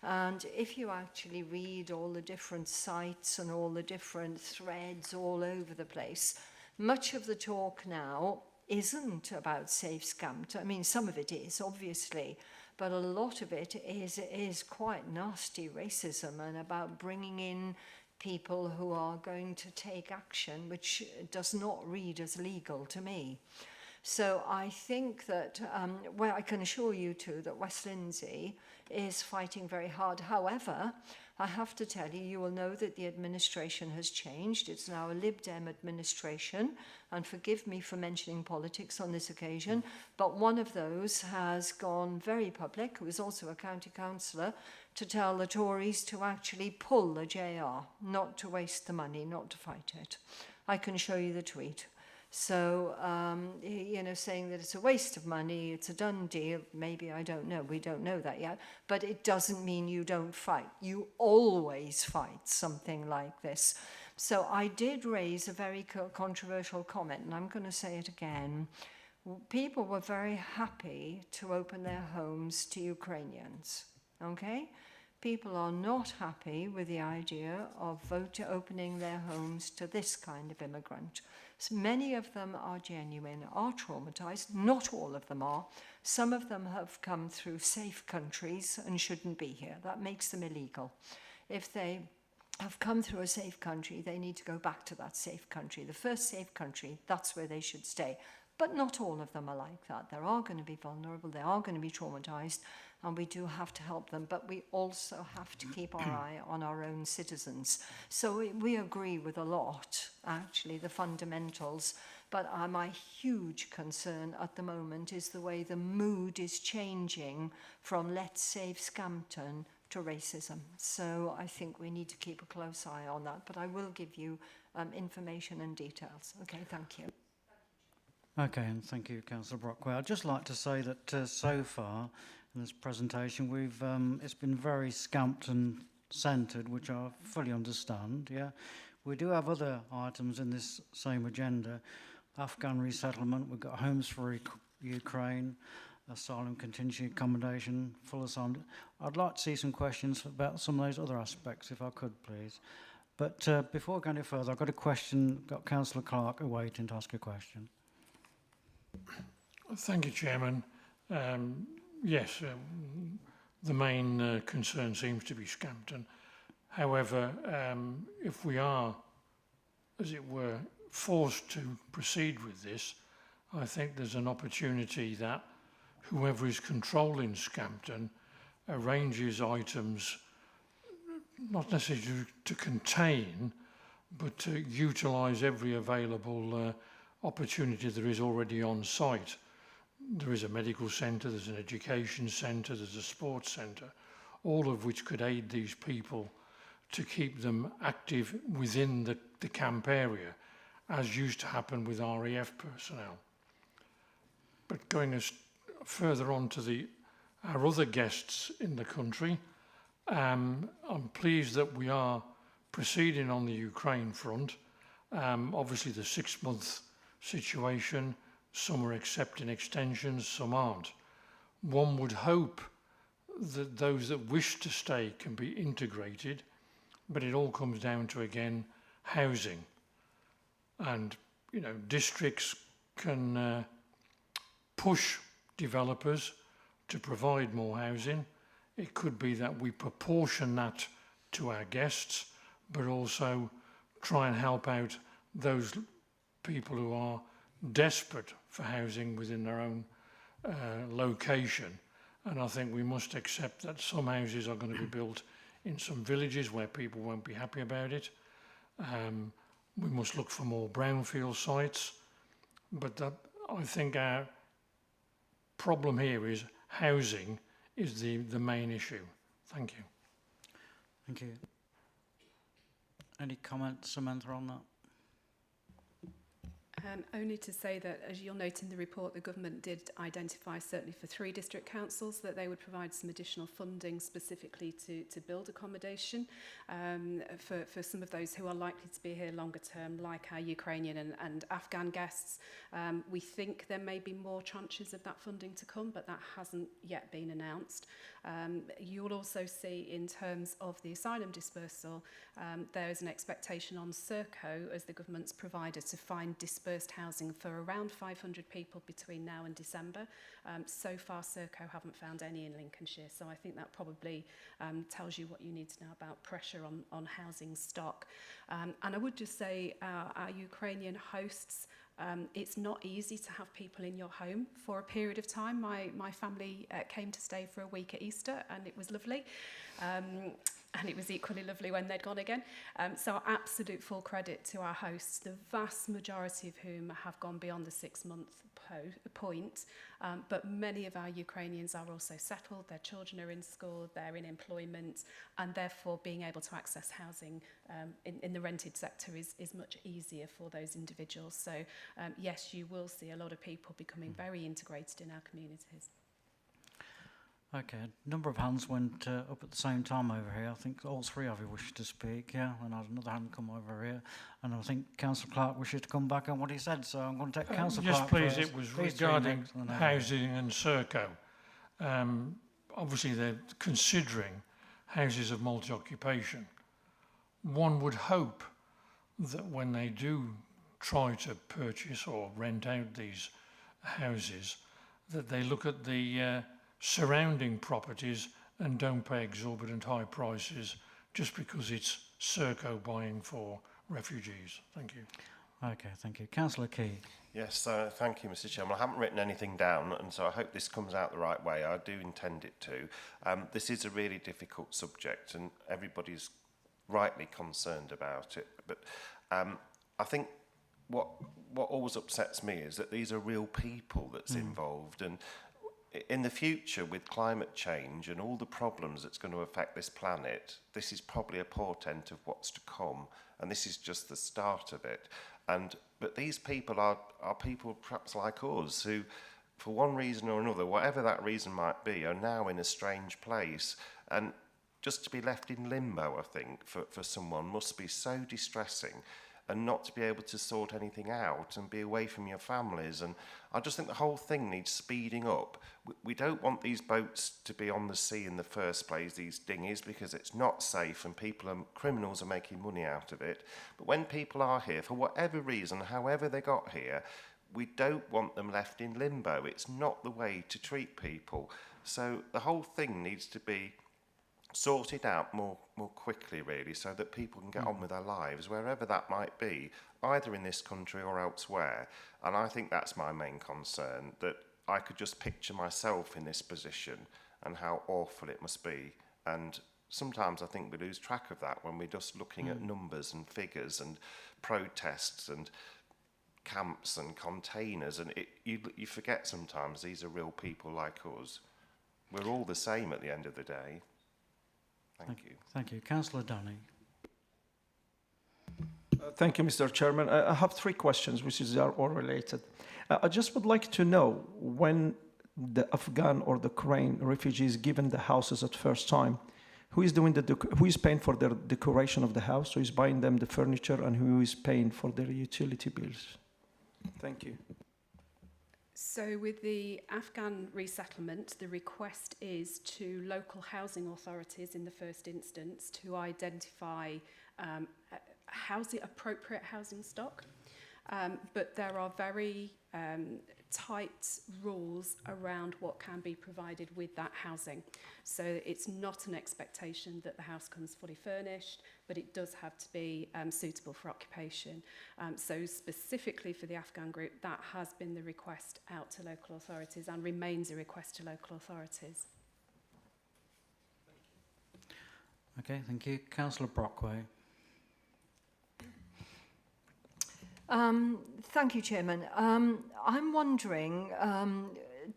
S8: And if you actually read all the different sites and all the different threads all over the place, much of the talk now isn't about Safe Scampton. I mean, some of it is, obviously, but a lot of it is quite nasty racism and about bringing in people who are going to take action, which does not read as legal to me. So I think that, well, I can assure you too that West Lindsey is fighting very hard. However, I have to tell you, you will know that the administration has changed. It's now a Lib Dem administration, and forgive me for mentioning politics on this occasion, but one of those has gone very public, who is also a county councillor, to tell the Tories to actually pull the JR, not to waste the money, not to fight it. I can show you the tweet. So, you know, saying that it's a waste of money, it's a done deal, maybe, I don't know, we don't know that yet, but it doesn't mean you don't fight. You always fight something like this. So I did raise a very controversial comment, and I'm going to say it again. People were very happy to open their homes to Ukrainians, okay? People are not happy with the idea of opening their homes to this kind of immigrant. So many of them are genuine, are traumatized. Not all of them are. Some of them have come through safe countries and shouldn't be here. That makes them illegal. If they have come through a safe country, they need to go back to that safe country. The first safe country, that's where they should stay. But not all of them are like that. They are going to be vulnerable, they are going to be traumatized, and we do have to help them, but we also have to keep our eye on our own citizens. So we agree with a lot, actually, the fundamentals, but my huge concern at the moment is the way the mood is changing from let's save Scampton to racism. So I think we need to keep a close eye on that, but I will give you information and details. Okay, thank you.
S1: Okay, and thank you, Councillor Brockway. I'd just like to say that so far in this presentation, it's been very Scampton-centred, which I fully understand. Yeah, we do have other items in this same agenda: Afghan resettlement. We've got homes for Ukraine, asylum contingency accommodation, full assignment. I'd like to see some questions about some of those other aspects, if I could, please. But before I go any further, I've got a question. Got Councillor Clark waiting to ask a question.
S10: Thank you, Chairman. Yes, the main concern seems to be Scampton. However, if we are, as it were, forced to proceed with this, I think there's an opportunity that whoever is controlling Scampton arranges items not necessarily to contain, but to utilise every available opportunity there is already on site. There is a medical centre, there's an education centre, there's a sports centre, all of which could aid these people to keep them active within the camp area, as used to happen with RAF personnel. But going further on to our other guests in the country, I'm pleased that we are proceeding on the Ukraine front. Obviously the 6-month situation, some are accepting extensions, some aren't. One would hope that those that wish to stay can be integrated, but it all comes down to, again, housing. And, you know, districts can push developers to provide more housing. It could be that we proportion that to our guests, but also try and help out those people who are desperate for housing within their own location. And I think we must accept that some houses are going to be built in some villages where people won't be happy about it. We must look for more brownfield sites. But I think our problem here is housing is the main issue. Thank you.
S1: Thank you. Any comments, Samantha, on that?
S13: Only to say that, as you'll note in the report, the government did identify, certainly for 3 district councils, that they would provide some additional funding specifically to build accommodation for some of those who are likely to be here longer term, like our Ukrainian and Afghan guests. We think there may be more tranches of that funding to come, but that hasn't yet been announced. You'll also see, in terms of the asylum dispersal, there is an expectation on Serco as the government's provider to find dispersed housing for around 500 people between now and December. So far, Serco haven't found any in Lincolnshire, so I think that probably tells you what you need to know about pressure on housing stock. And I would just say our Ukrainian hosts, it's not easy to have people in your home for a period of time. My family came to stay for a week at Easter, and it was lovely. And it was equally lovely when they'd gone again. So absolute full credit to our hosts, the vast majority of whom have gone beyond the 6-month point. But many of our Ukrainians are also settled, their children are in school, they're in employment, and therefore being able to access housing in the rented sector is much easier for those individuals. So yes, you will see a lot of people becoming very integrated in our communities.
S1: Okay, a number of hands went up at the same time over here. I think all 3 of you wish to speak, yeah, and I had another hand come over here. And I think Councillor Clark wishes to come back on what he said, so I'm going to take Councillor Clark
S10: Yes, please,
S1: first.
S10: it was
S1: Please
S10: regarding housing and Serco. Obviously, they're considering houses of multi-occupation. One would hope that when they do try to purchase or rent out these houses, that they look at the surrounding properties and don't pay exorbitant high prices just because it's Serco buying for refugees? Thank you.
S1: Okay, thank you. Councillor Key.
S7: Yes, thank you, Mr. Chairman. I haven't written anything down, and so I hope this comes out the right way. I do intend it to. This is a really difficult subject, and everybody's rightly concerned about it. But I think what always upsets me is that these are real people that's involved, and in the future, with climate change and all the problems that's going to affect this planet, this is probably a portent of what's to come, and this is just the start of it. But these people are people perhaps like us who, for one reason or another, whatever that reason might be, are now in a strange place. And just to be left in limbo, I think, for someone must be so distressing, and not to be able to sort anything out and be away from your families. And I just think the whole thing needs speeding up. We don't want these boats to be on the sea in the first place, these dinghies, because it's not safe and criminals are making money out of it. But when people are here, for whatever reason, however they got here, we don't want them left in limbo. It's not the way to treat people. So the whole thing needs to be sorted out more quickly, really, so that people can get on with their lives, wherever that might be, either in this country or elsewhere. And I think that's my main concern, that I could just picture myself in this position and how awful it must be. And sometimes I think we lose track of that when we're just looking at numbers and figures and protests and camps and containers, and you forget sometimes these are real people like us. We're all the same at the end of the day. Thank you.
S1: Thank you. Councillor Dunning.
S11: Thank you, Mr. Chairman. I have 3 questions, which are all related. I just would like to know, when the Afghan or the Korean refugees given the houses at first time, who is doing who is paying for their decoration of the house, who is buying them the furniture, and who is paying for their utility bills? Thank you.
S13: So with the Afghan resettlement, the request is to local housing authorities in the first instance to identify appropriate housing stock. But there are very tight rules around what can be provided with that housing. So it's not an expectation that the house comes fully furnished, but it does have to be suitable for occupation. So specifically for the Afghan group, that has been the request out to local authorities and remains a request to local authorities.
S1: Okay, thank you. Councillor Brockway.
S8: Thank you, Chairman. I'm wondering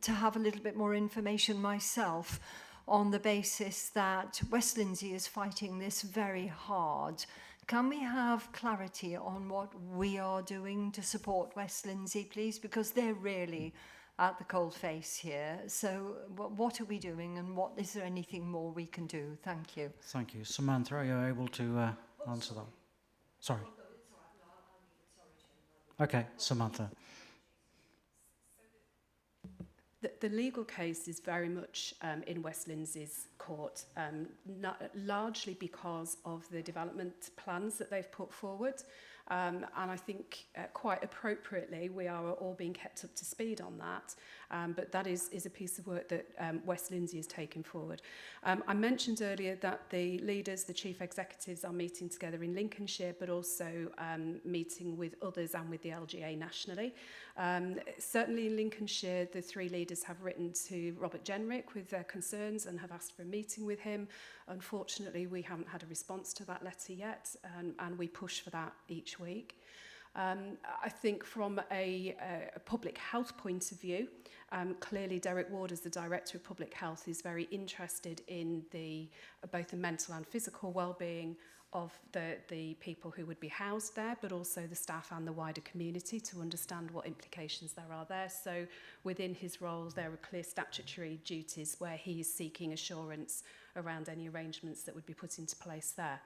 S8: to have a little bit more information myself on the basis that West Lindsey is fighting this very hard. Can we have clarity on what we are doing to support West Lindsey, please? Because they're really at the cold face here. So what are we doing, and is there anything more we can do? Thank you.
S1: Thank you. Samantha, are you able to answer that? Sorry. Okay, Samantha.
S13: The legal case is very much in West Lindsey's court, largely because of the development plans that they've put forward. And I think quite appropriately we are all being kept up to speed on that. But that is a piece of work that West Lindsey is taking forward. I mentioned earlier that the leaders, the chief executives, are meeting together in Lincolnshire, but also meeting with others and with the LGA nationally. Certainly in Lincolnshire, the 3 leaders have written to Robert Jenrick with their concerns and have asked for a meeting with him. Unfortunately, we haven't had a response to that letter yet, and we push for that each week. I think from a public health point of view, clearly Derek Ward, as the Director of Public Health, is very interested in both the mental and physical well-being of the people who would be housed there, but also the staff and the wider community, to understand what implications there are there. So within his roles, there are clear statutory duties where he is seeking assurance around any arrangements that would be put into place there.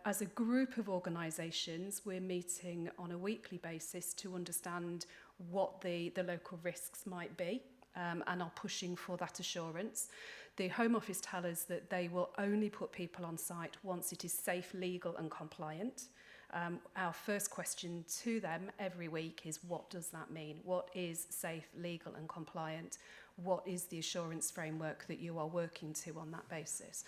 S13: As a group of organisations, we're meeting on a weekly basis to understand what the local risks might be, and are pushing for that assurance. The Home Office tell us that they will only put people on site once it is safe, legal and compliant. Our first question to them every week is, what does that mean? What is safe, legal and compliant? What is the assurance framework that you are working to on that basis?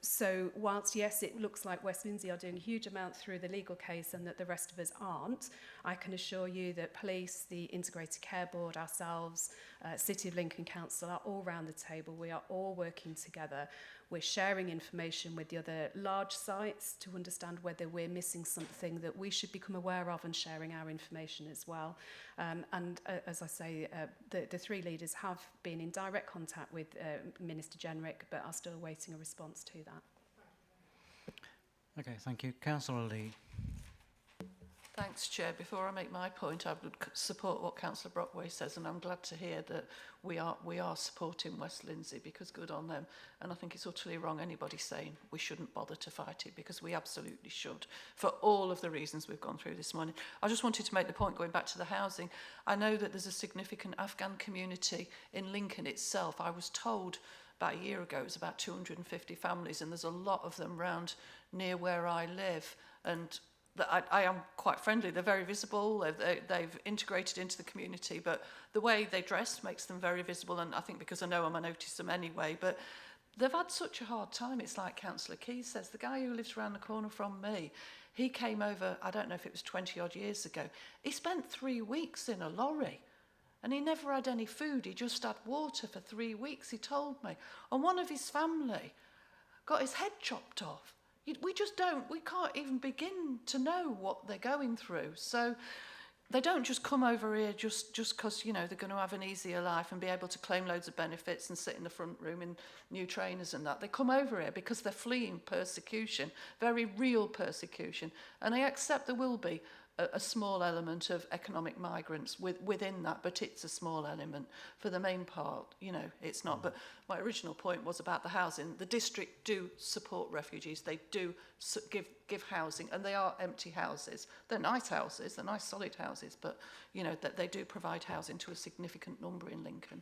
S13: So whilst, yes, it looks like West Lindsey are doing a huge amount through the legal case and that the rest of us aren't, I can assure you that police, the Integrated Care Board, ourselves, City of Lincoln Council are all round the table. We are all working together. We're sharing information with the other large sites to understand whether we're missing something that we should become aware of, and sharing our information as well. As I say, the three leaders have been in direct contact with Minister Jenrick, but are still awaiting a response to that.
S1: Okay, thank you. Councillor Lee.
S9: Thanks, Chair. Before I make my point, I would support what Councillor Brockway says, and I'm glad to hear that we are supporting West Lindsey, because good on them. And I think it's utterly wrong anybody saying we shouldn't bother to fight it, because we absolutely should, for all of the reasons we've gone through this morning. I just wanted to make the point, going back to the housing. I know that there's a significant Afghan community in Lincoln itself. I was told about a year ago it was about 250 families, and there's a lot of them round near where I live. And I am quite friendly. They're very visible. They've integrated into the community, but the way they dress makes them very visible. And I think because I know them, I notice them anyway. But they've had such a hard time. It's like Councillor Keyes says, the guy who lives around the corner from me, he came over, I don't know if it was 20 odd years ago. He spent 3 weeks in a lorry, and he never had any food. He just had water for 3 weeks, he told me. And one of his family got his head chopped off. We can't even begin to know what they're going through. So they don't just come over here just because, you know, they're going to have an easier life and be able to claim loads of benefits and sit in the front room in new trainers and that. They come over here because they're fleeing persecution, very real persecution. And I accept there will be a small element of economic migrants within that, but it's a small element. For the main part, you know, it's not. But my original point was about the housing. The district do support refugees. They do give housing, and they are empty houses. They're nice houses, they're nice solid houses, but, you know, that they do provide housing to a significant number in Lincoln.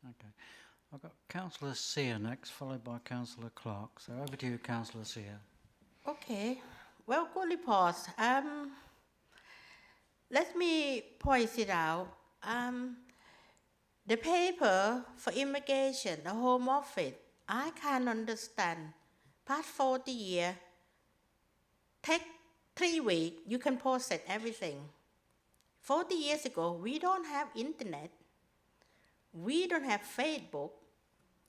S1: Okay. I've got Councillor Sear next, followed by Councillor Clark. So over to you, Councillor Sear.
S14: Okay. Well, good report. Let me point it out. The paper for immigration, the Home Office, I can understand. Past 40 years, take 3 weeks, you can process everything. 40 years ago, we don't have internet. We don't have Facebook.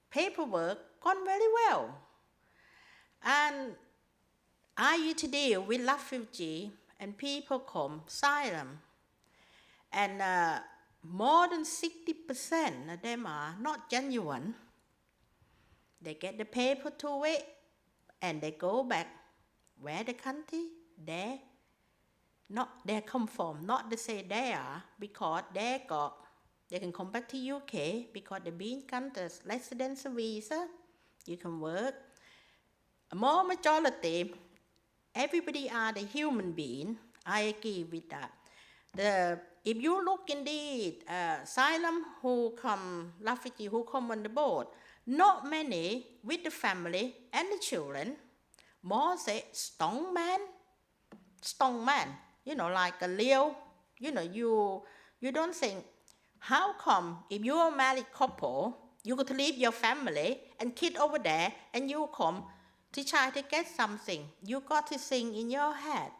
S14: Paperwork gone very well. And I used to deal with refugees and people come asylum. And more than 60% of them are not genuine. They get the paper to it and they go back where the country they come from. Not to say they are, because they can come back to UK because they've been countries residence visa. You can work. A more majority, everybody are the human being. I agree with that. If you look in the asylum refugee who come on the boat, not many with the family and the children. More say strong man, you know, like a Leo. You know, you don't think, how come if you're a married couple, you got to leave your family and kid over there and you come to try to get something? You got to think in your head,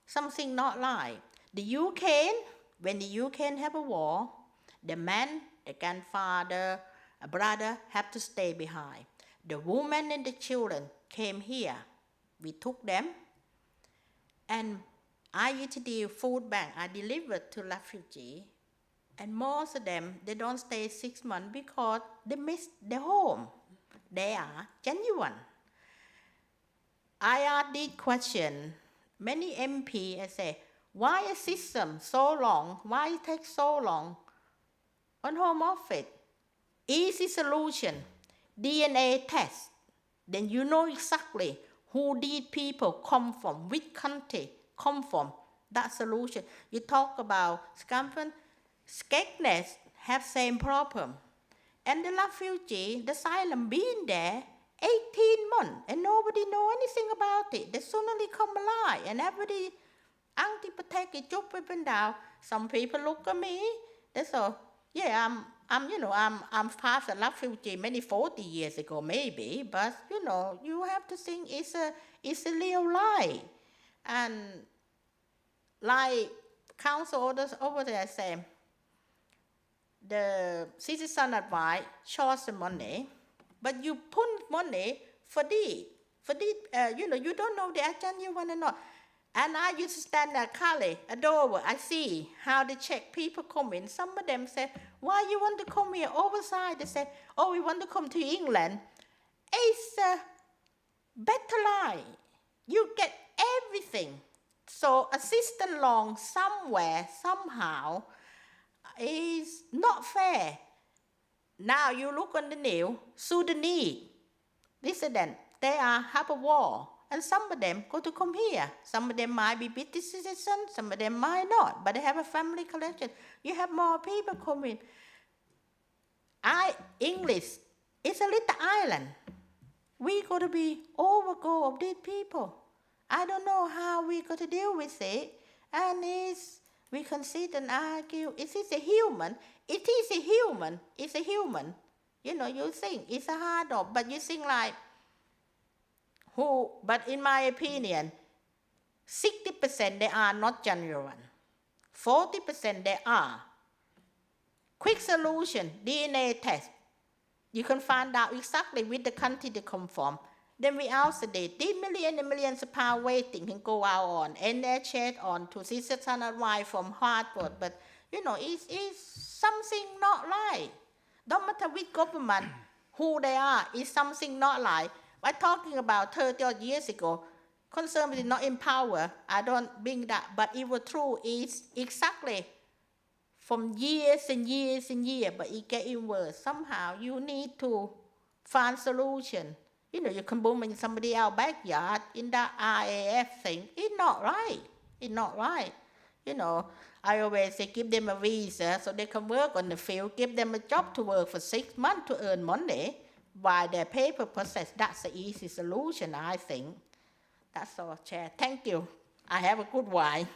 S14: something not right. The UK, when the UK have a war, the man, the grandfather, a brother have to stay behind. The woman and the children came here. We took them. And I used to do food bank. I delivered to refugees. And most of them, they don't stay 6 months because they miss their home. They are genuine. I asked this question. Many MP say, why a system so long? Why it takes so long? On Home Office, easy solution, DNA test. Then you know exactly who these people come from, which country come from. That solution. You talk about Scotland, Skegness have same problem. And the refugee, the asylum been there 18 months and nobody know anything about it. They suddenly come alive and everybody anti-protect it, jump up and down. Some people look at me, they say, Yeah, I'm past a refugee many 40 years ago, maybe, but you have to think it's a real lie. And like council orders over there say, the citizen advice charge the money, but you put money for this, you don't know the agenda you want to know. And I used to stand at Cali, at Dover, I see how they check people come in. Some of them say, why you want to come here oversized? They say, oh, we want to come to England. It's a better lie. You get everything. So assistant long somewhere, somehow, is not fair. Now you look on the news, Sudanese dissident, they have a war. And some of them go to come here. Some of them might be British citizens, some of them might not, but they have a family collection. You have more people coming. English is a little island. We got to be overgo of these people. I don't know how we got to deal with it. And we can sit and argue. Is it a human? It is a human. It's a human. You think it's a hard job, but you think like, but in my opinion, 60% they are not genuine. 40% they are. Quick solution, DNA test. You can find out exactly which the country they come from. Then we also did millions and millions of pounds waiting can go out on NHS on to citizen advice from Hartford. But it's something not right. Don't matter which government, who they are, it's something not right. By talking about 30 odd years ago, Conservative not in power. I don't bring that, but it was true. It's exactly from years and years and years, but it getting worse. Somehow you need to find solution. You can boom in somebody else's backyard in that RAF thing. It's not right. It's not right. I always say give them a visa so they can work on the field. Give them a job to work for 6 months to earn money. By their paper process, that's the easy solution, I think. That's all, Chair. Thank you. I have a good wine.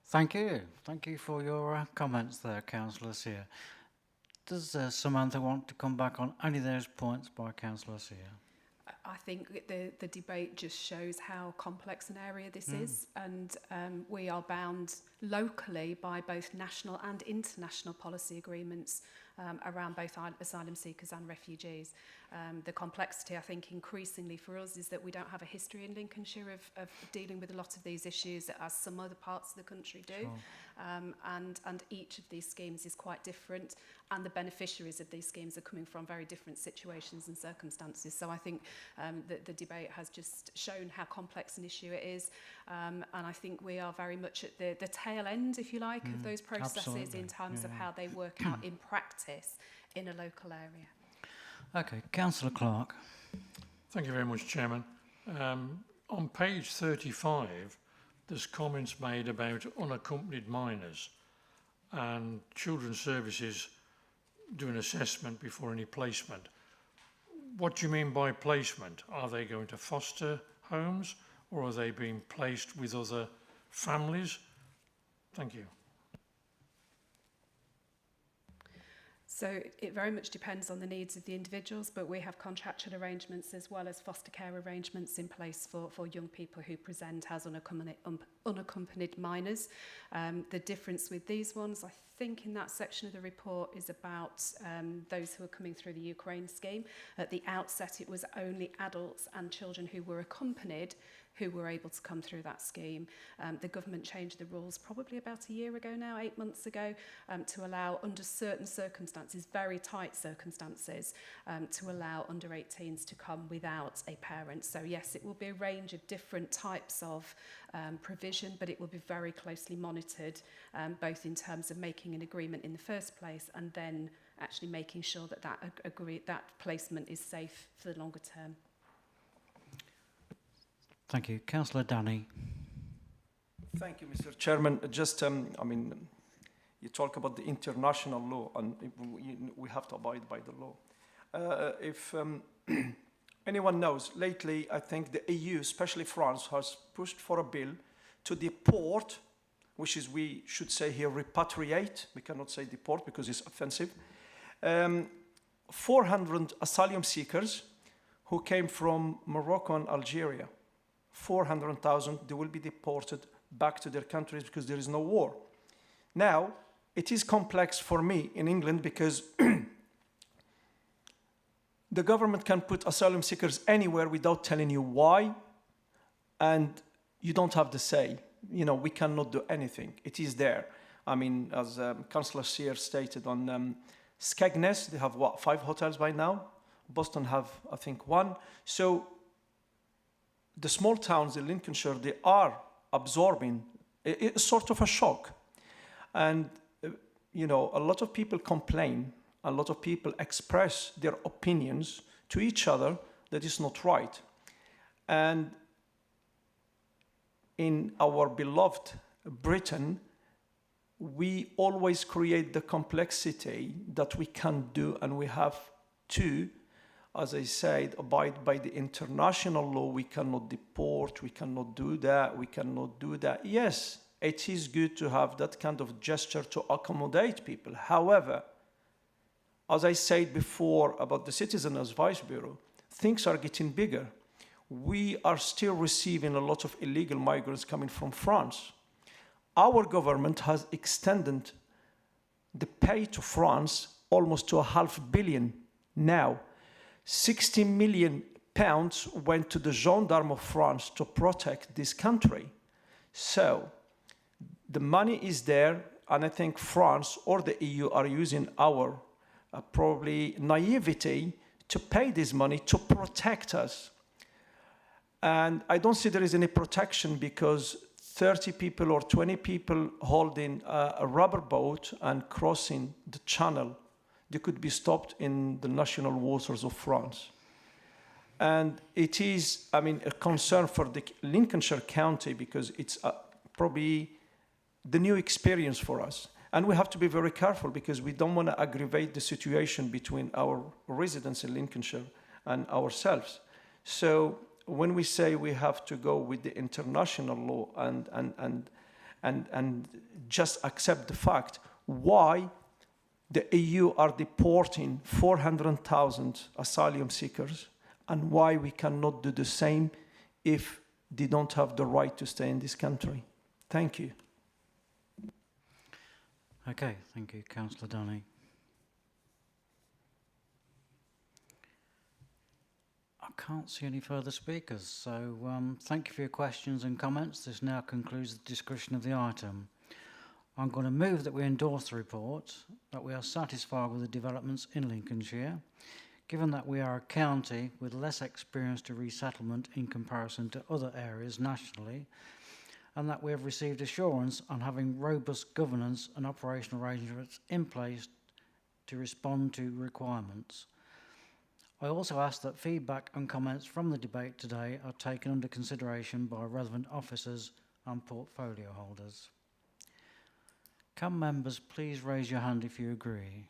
S1: Thank you. Thank you for your comments there, Councillor Sear. Does Samantha want to come back on any of those points by Councillor Sear?
S13: I think the debate just shows how complex an area this is, and we are bound locally by both national and international policy agreements around both asylum seekers and refugees. The complexity, I think, increasingly for us is that we don't have a history in Lincolnshire of dealing with a lot of these issues as some other parts of the country do. Sure. And each of these schemes is quite different, and the beneficiaries of these schemes are coming from very different situations and circumstances. So I think that the debate has just shown how complex an issue it is, and I think we are very much at the tail end, if you like, of those processes. Absolutely. In terms of how they work out in practice in a local area.
S1: Okay, Councillor Clark.
S10: Thank you very much, Chairman. On page 35, there's comments made about unaccompanied minors and Children's Services do an assessment before any placement. What do you mean by placement? Are they going to foster homes or are they being placed with other families? Thank you.
S13: So it very much depends on the needs of the individuals, but we have contractual arrangements as well as foster care arrangements in place for young people who present as unaccompanied minors. The difference with these ones, I think in that section of the report, is about those who are coming through the Ukraine scheme. At the outset, it was only adults and children who were accompanied who were able to come through that scheme. The government changed the rules probably about a year ago now, 8 months ago, to allow under certain circumstances, very tight circumstances, to allow under 18s to come without a parent. So yes, it will be a range of different types of provision, but it will be very closely monitored, both in terms of making an agreement in the first place and then actually making sure that that placement is safe for the longer term.
S1: Thank you. Councillor Danny.
S11: Thank you, Mr. Chairman. Just, you talk about the international law, and we have to abide by the law. If anyone knows, lately, I think the EU, especially France, has pushed for a bill to deport which is, we should say here, repatriate. We cannot say deport because it's offensive. 400 asylum seekers who came from Morocco and Algeria. 400,000, they will be deported back to their countries because there is no war. Now, it is complex for me in England because the government can put asylum seekers anywhere without telling you why, and you don't have the say. You know, we cannot do anything. It is there. I mean, as Councillor Sear stated on Skegness, they have, 5 hotels by now? Boston have, I think, 1. So the small towns in Lincolnshire, they are absorbing. It's sort of a shock. And, you know, a lot of people complain. A lot of people express their opinions to each other that is not right. And in our beloved Britain, we always create the complexity that we can do, and we have to, as I said, abide by the international law. We cannot deport, we cannot do that, we cannot do that. Yes, it is good to have that kind of gesture to accommodate people. However, as I said before about the Citizen Advice Bureau, things are getting bigger. We are still receiving a lot of illegal migrants coming from France. Our government has extended the pay to France almost to £500 million now. 60 million pounds went to the gendarme of France to protect this country. So the money is there, and I think France or the EU are using our probably naivety to pay this money to protect us. And I don't see there is any protection because 30 people or 20 people holding a rubber boat and crossing the channel, they could be stopped in the national waters of France. And it is, I mean, a concern for the Lincolnshire County because it's probably the new experience for us. And we have to be very careful because we don't want to aggravate the situation between our residents in Lincolnshire and ourselves. So when we say we have to go with the international law and just accept the fact why the EU are deporting 400,000 asylum seekers and why we cannot do the same if they don't have the right to stay in this country. Thank you.
S1: Okay, thank you, Councillor Dunny. I can't see any further speakers, so thank you for your questions and comments. This now concludes the discussion of the item. I'm going to move that we endorse the report, that we are satisfied with the developments in Lincolnshire, given that we are a county with less experience to resettlement in comparison to other areas nationally, and that we have received assurance on having robust governance and operational arrangements in place to respond to requirements. I also ask that feedback and comments from the debate today are taken under consideration by relevant officers and portfolio holders. Can members please raise your hand if you agree?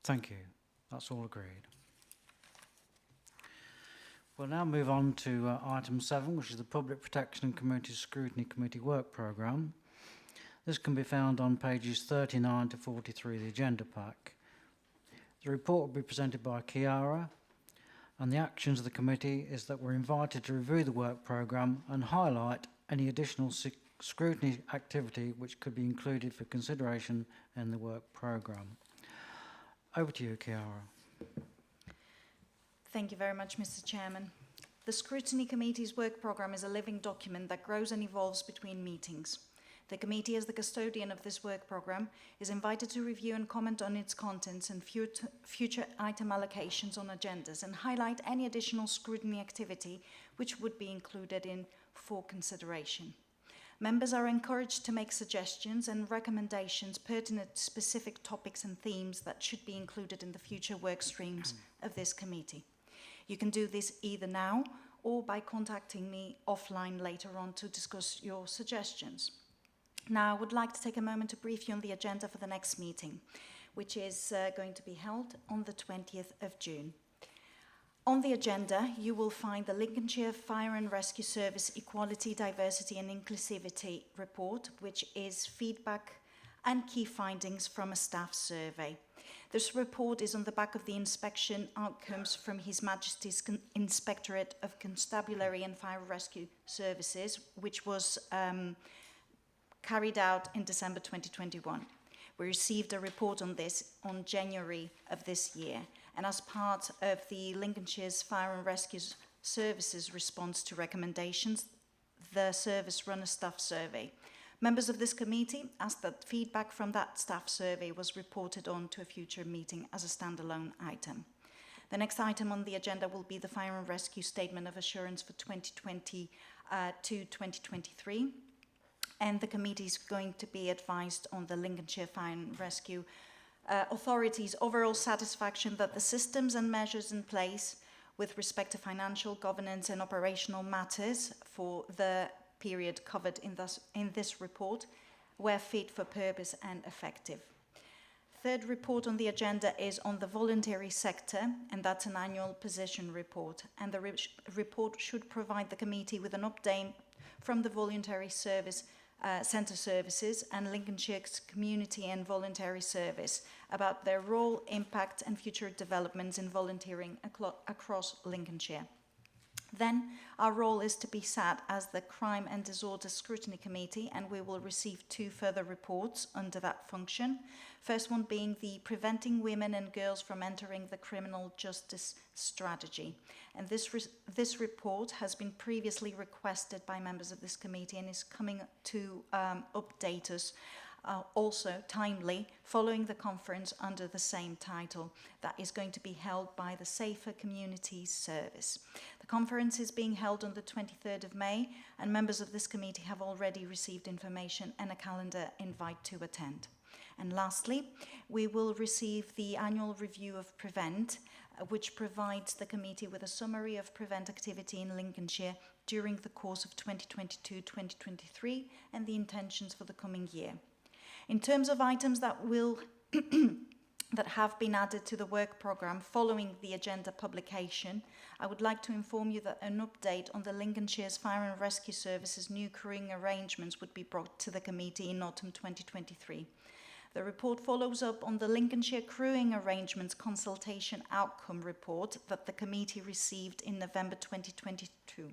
S1: Thank you. That's all agreed. We'll now move on to item 7, which is the Public Protection and Community Scrutiny Committee Work Programme. This can be found on pages 39 to 43 of the agenda pack. The report will be presented by Chiara, and the actions of the committee is that we're invited to review the work programme and highlight any additional scrutiny activity which could be included for consideration in the work programme. Over to you, Chiara.
S15: Thank you very much, Mr. Chairman. The Scrutiny Committee's work programme is a living document that grows and evolves between meetings. The committee, as the custodian of this work programme, is invited to review and comment on its contents and future item allocations on agendas and highlight any additional scrutiny activity which would be included in for consideration. Members are encouraged to make suggestions and recommendations pertinent to specific topics and themes that should be included in the future work streams of this committee. You can do this either now or by contacting me offline later on to discuss your suggestions. Now, I would like to take a moment to brief you on the agenda for the next meeting, which is going to be held on the 20th of June. On the agenda, you will find the Lincolnshire Fire and Rescue Service Equality, Diversity and Inclusivity Report, which is feedback and key findings from a staff survey. This report is on the back of the inspection outcomes from His Majesty's Inspectorate of Constabulary and Fire Rescue Services, which was carried out in December 2021. We received a report on this on January of this year, and as part of the Lincolnshire's Fire and Rescue Services response to recommendations, the service ran a staff survey. Members of this committee asked that feedback from that staff survey was reported on to a future meeting as a standalone item. The next item on the agenda will be the Fire and Rescue Statement of Assurance for 2020-2023. And the committee is going to be advised on the Lincolnshire Fire and Rescue Authority's overall satisfaction that the systems and measures in place with respect to financial governance and operational matters for the period covered in this report were fit for purpose and effective. Third report on the agenda is on the voluntary sector, and that's an annual position report. And the report should provide the committee with an update from the voluntary service centre services and Lincolnshire's community and voluntary service about their role, impact and future developments in volunteering across Lincolnshire. Then our role is to be sat as the Crime and Disorder Scrutiny Committee, and we will receive 2 further reports under that function. First one being the Preventing Women and Girls from Entering the Criminal Justice Strategy. And this report has been previously requested by members of this committee and is coming to update us also timely following the conference under the same title that is going to be held by the Safer Communities Service. The conference is being held on the 23rd of May, and members of this committee have already received information and a calendar invite to attend. And lastly, we will receive the annual review of Prevent, which provides the committee with a summary of Prevent activity in Lincolnshire during the course of 2022-2023 and the intentions for the coming year. In terms of items that that have been added to the work programme following the agenda publication, I would like to inform you that an update on the Lincolnshire's Fire and Rescue Service's new crewing arrangements would be brought to the committee in autumn 2023. The report follows up on the Lincolnshire Crewing Arrangements Consultation Outcome Report that the committee received in November 2022.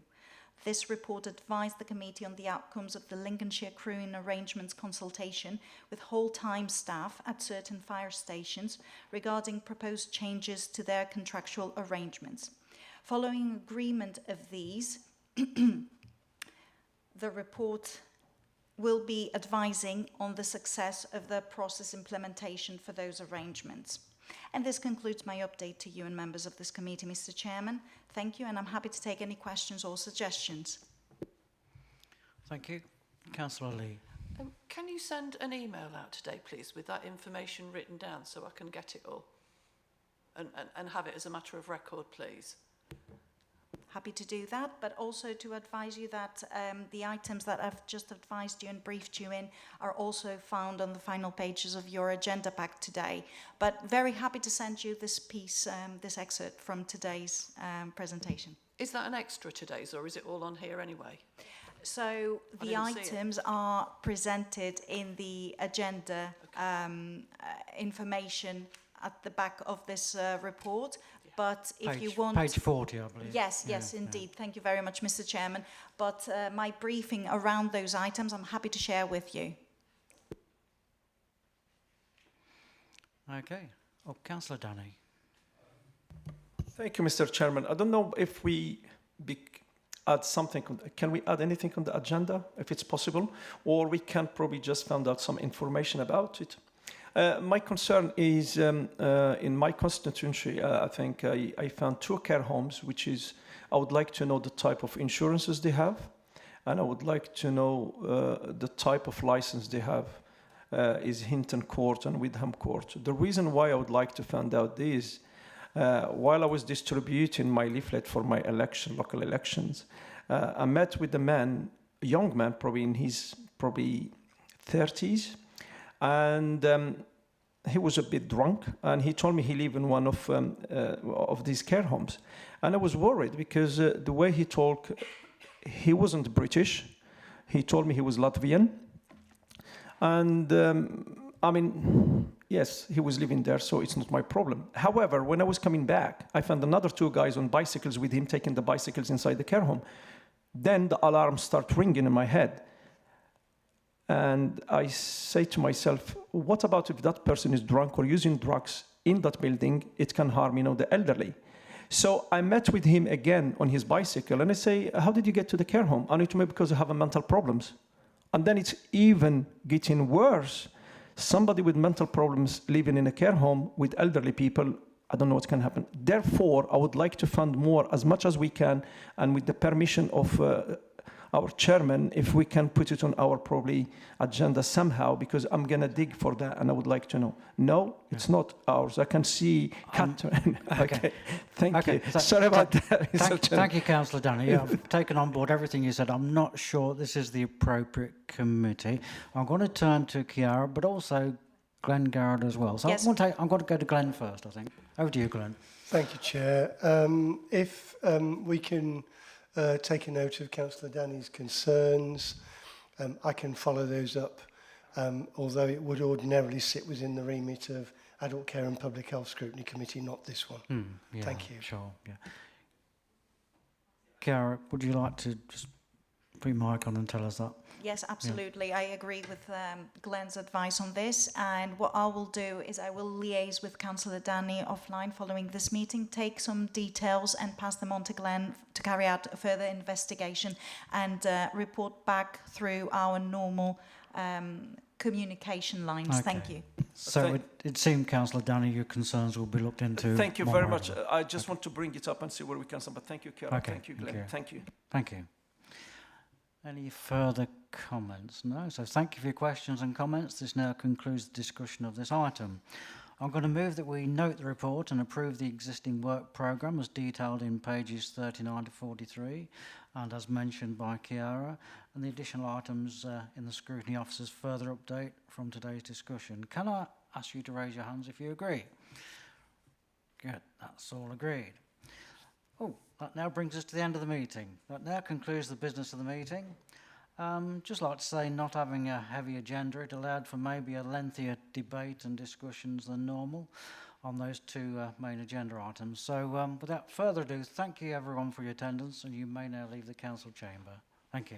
S15: This report advised the committee on the outcomes of the Lincolnshire Crewing Arrangements consultation with whole-time staff at certain fire stations regarding proposed changes to their contractual arrangements. Following agreement of these, the report will be advising on the success of the process implementation for those arrangements. And this concludes my update to you and members of this committee, Mr. Chairman. Thank you, and I'm happy to take any questions or suggestions.
S1: Thank you. Councillor Lee.
S9: Can you send an email out today, please, with that information written down so I can get it all and have it as a matter of record, please?
S15: Happy to do that, but also to advise you that the items that I've just advised you and briefed you in are also found on the final pages of your agenda pack today. But very happy to send you this piece, this excerpt from today's presentation.
S9: Is that an extra today's, or is it all on here anyway?
S15: So the items are presented in the agenda information at the back of this report. But if you want...
S1: Page 40, I believe.
S15: Yes, yes, indeed. Thank you very much, Mr. Chairman. But my briefing around those items, I'm happy to share with you.
S1: Okay. Oh, Councillor Danny.
S11: Thank you, Mr. Chairman. I don't know if we add something. Can we add anything on the agenda, if it's possible? Or we can probably just find out some information about it. My concern is in my constituency, I think I found 2 care homes, which is, I would like to know the type of insurances they have, and I would like to know the type of license they have, is Hinton Court and Witham Court. The reason why I would like to find out this, while I was distributing my leaflet for my local elections, I met with a young man, probably in his 30s, and he was a bit drunk, and he told me he lived in one of these care homes. And I was worried because the way he talked, he wasn't British. He told me he was Latvian. And I mean, yes, he was living there, so it's not my problem. However, when I was coming back, I found another 2 guys on bicycles with him taking the bicycles inside the care home. Then the alarm started ringing in my head. And I say to myself, what about if that person is drunk or using drugs in that building? It can harm, the elderly. So I met with him again on his bicycle, and I say, how did you get to the care home? And he told me, because I have mental problems. And then it's even getting worse. Somebody with mental problems living in a care home with elderly people, I don't know what can happen. Therefore, I would like to fund more as much as we can, and with the permission of our chairman, if we can put it on our probably agenda somehow, because I'm going to dig for that and I would like to know. No, it's not ours. I can see Catherine. Okay. Thank you. Sorry about that.
S1: Thank you, Councillor Danny. I've taken on board everything you said. I'm not sure this is the appropriate committee. I'm going to turn to Chiara, but also Glenn Garrett as well. So
S15: yes.
S1: I'm going to go to Glenn first, I think. Over to you, Glenn.
S4: Thank you, Chair. If we can take a note of Councillor Danny's concerns, I can follow those up, although it would ordinarily sit within the remit of Adult Care and Public Health Scrutiny Committee, not this one.
S1: Yeah,
S4: Thank you.
S1: Sure, yeah. Chiara, would you like to just put your mic on and tell us that?
S15: Yes, absolutely. Yeah. I agree with Glenn's advice on this. And what I will do is I will liaise with Councillor Danny offline following this meeting, take some details and pass them on to Glenn to carry out a further investigation and report back through our normal communication lines.
S1: Okay.
S15: Thank you.
S1: So it seemed, Councillor Danny, your concerns will be looked into.
S11: Thank you very much. I just want to bring it up and see where we can stand. But thank you, Chiara.
S1: Okay.
S11: Thank you, Glenn. Thank you.
S1: Thank you. Any further comments? No? So thank you for your questions and comments. This now concludes the discussion of this item. I'm going to move that we note the report and approve the existing work programme as detailed in pages 39 to 43 and as mentioned by Chiara, and the additional items in the Scrutiny Officer's further update from today's discussion. Can I ask you to raise your hands if you agree? Good, that's all agreed. Oh, that now brings us to the end of the meeting. That now concludes the business of the meeting. Just like to say, not having a heavy agenda, it allowed for maybe a lengthier debate and discussions than normal on those 2 main agenda items. So without further ado, thank you everyone for your attendance, and you may now leave the council chamber. Thank you.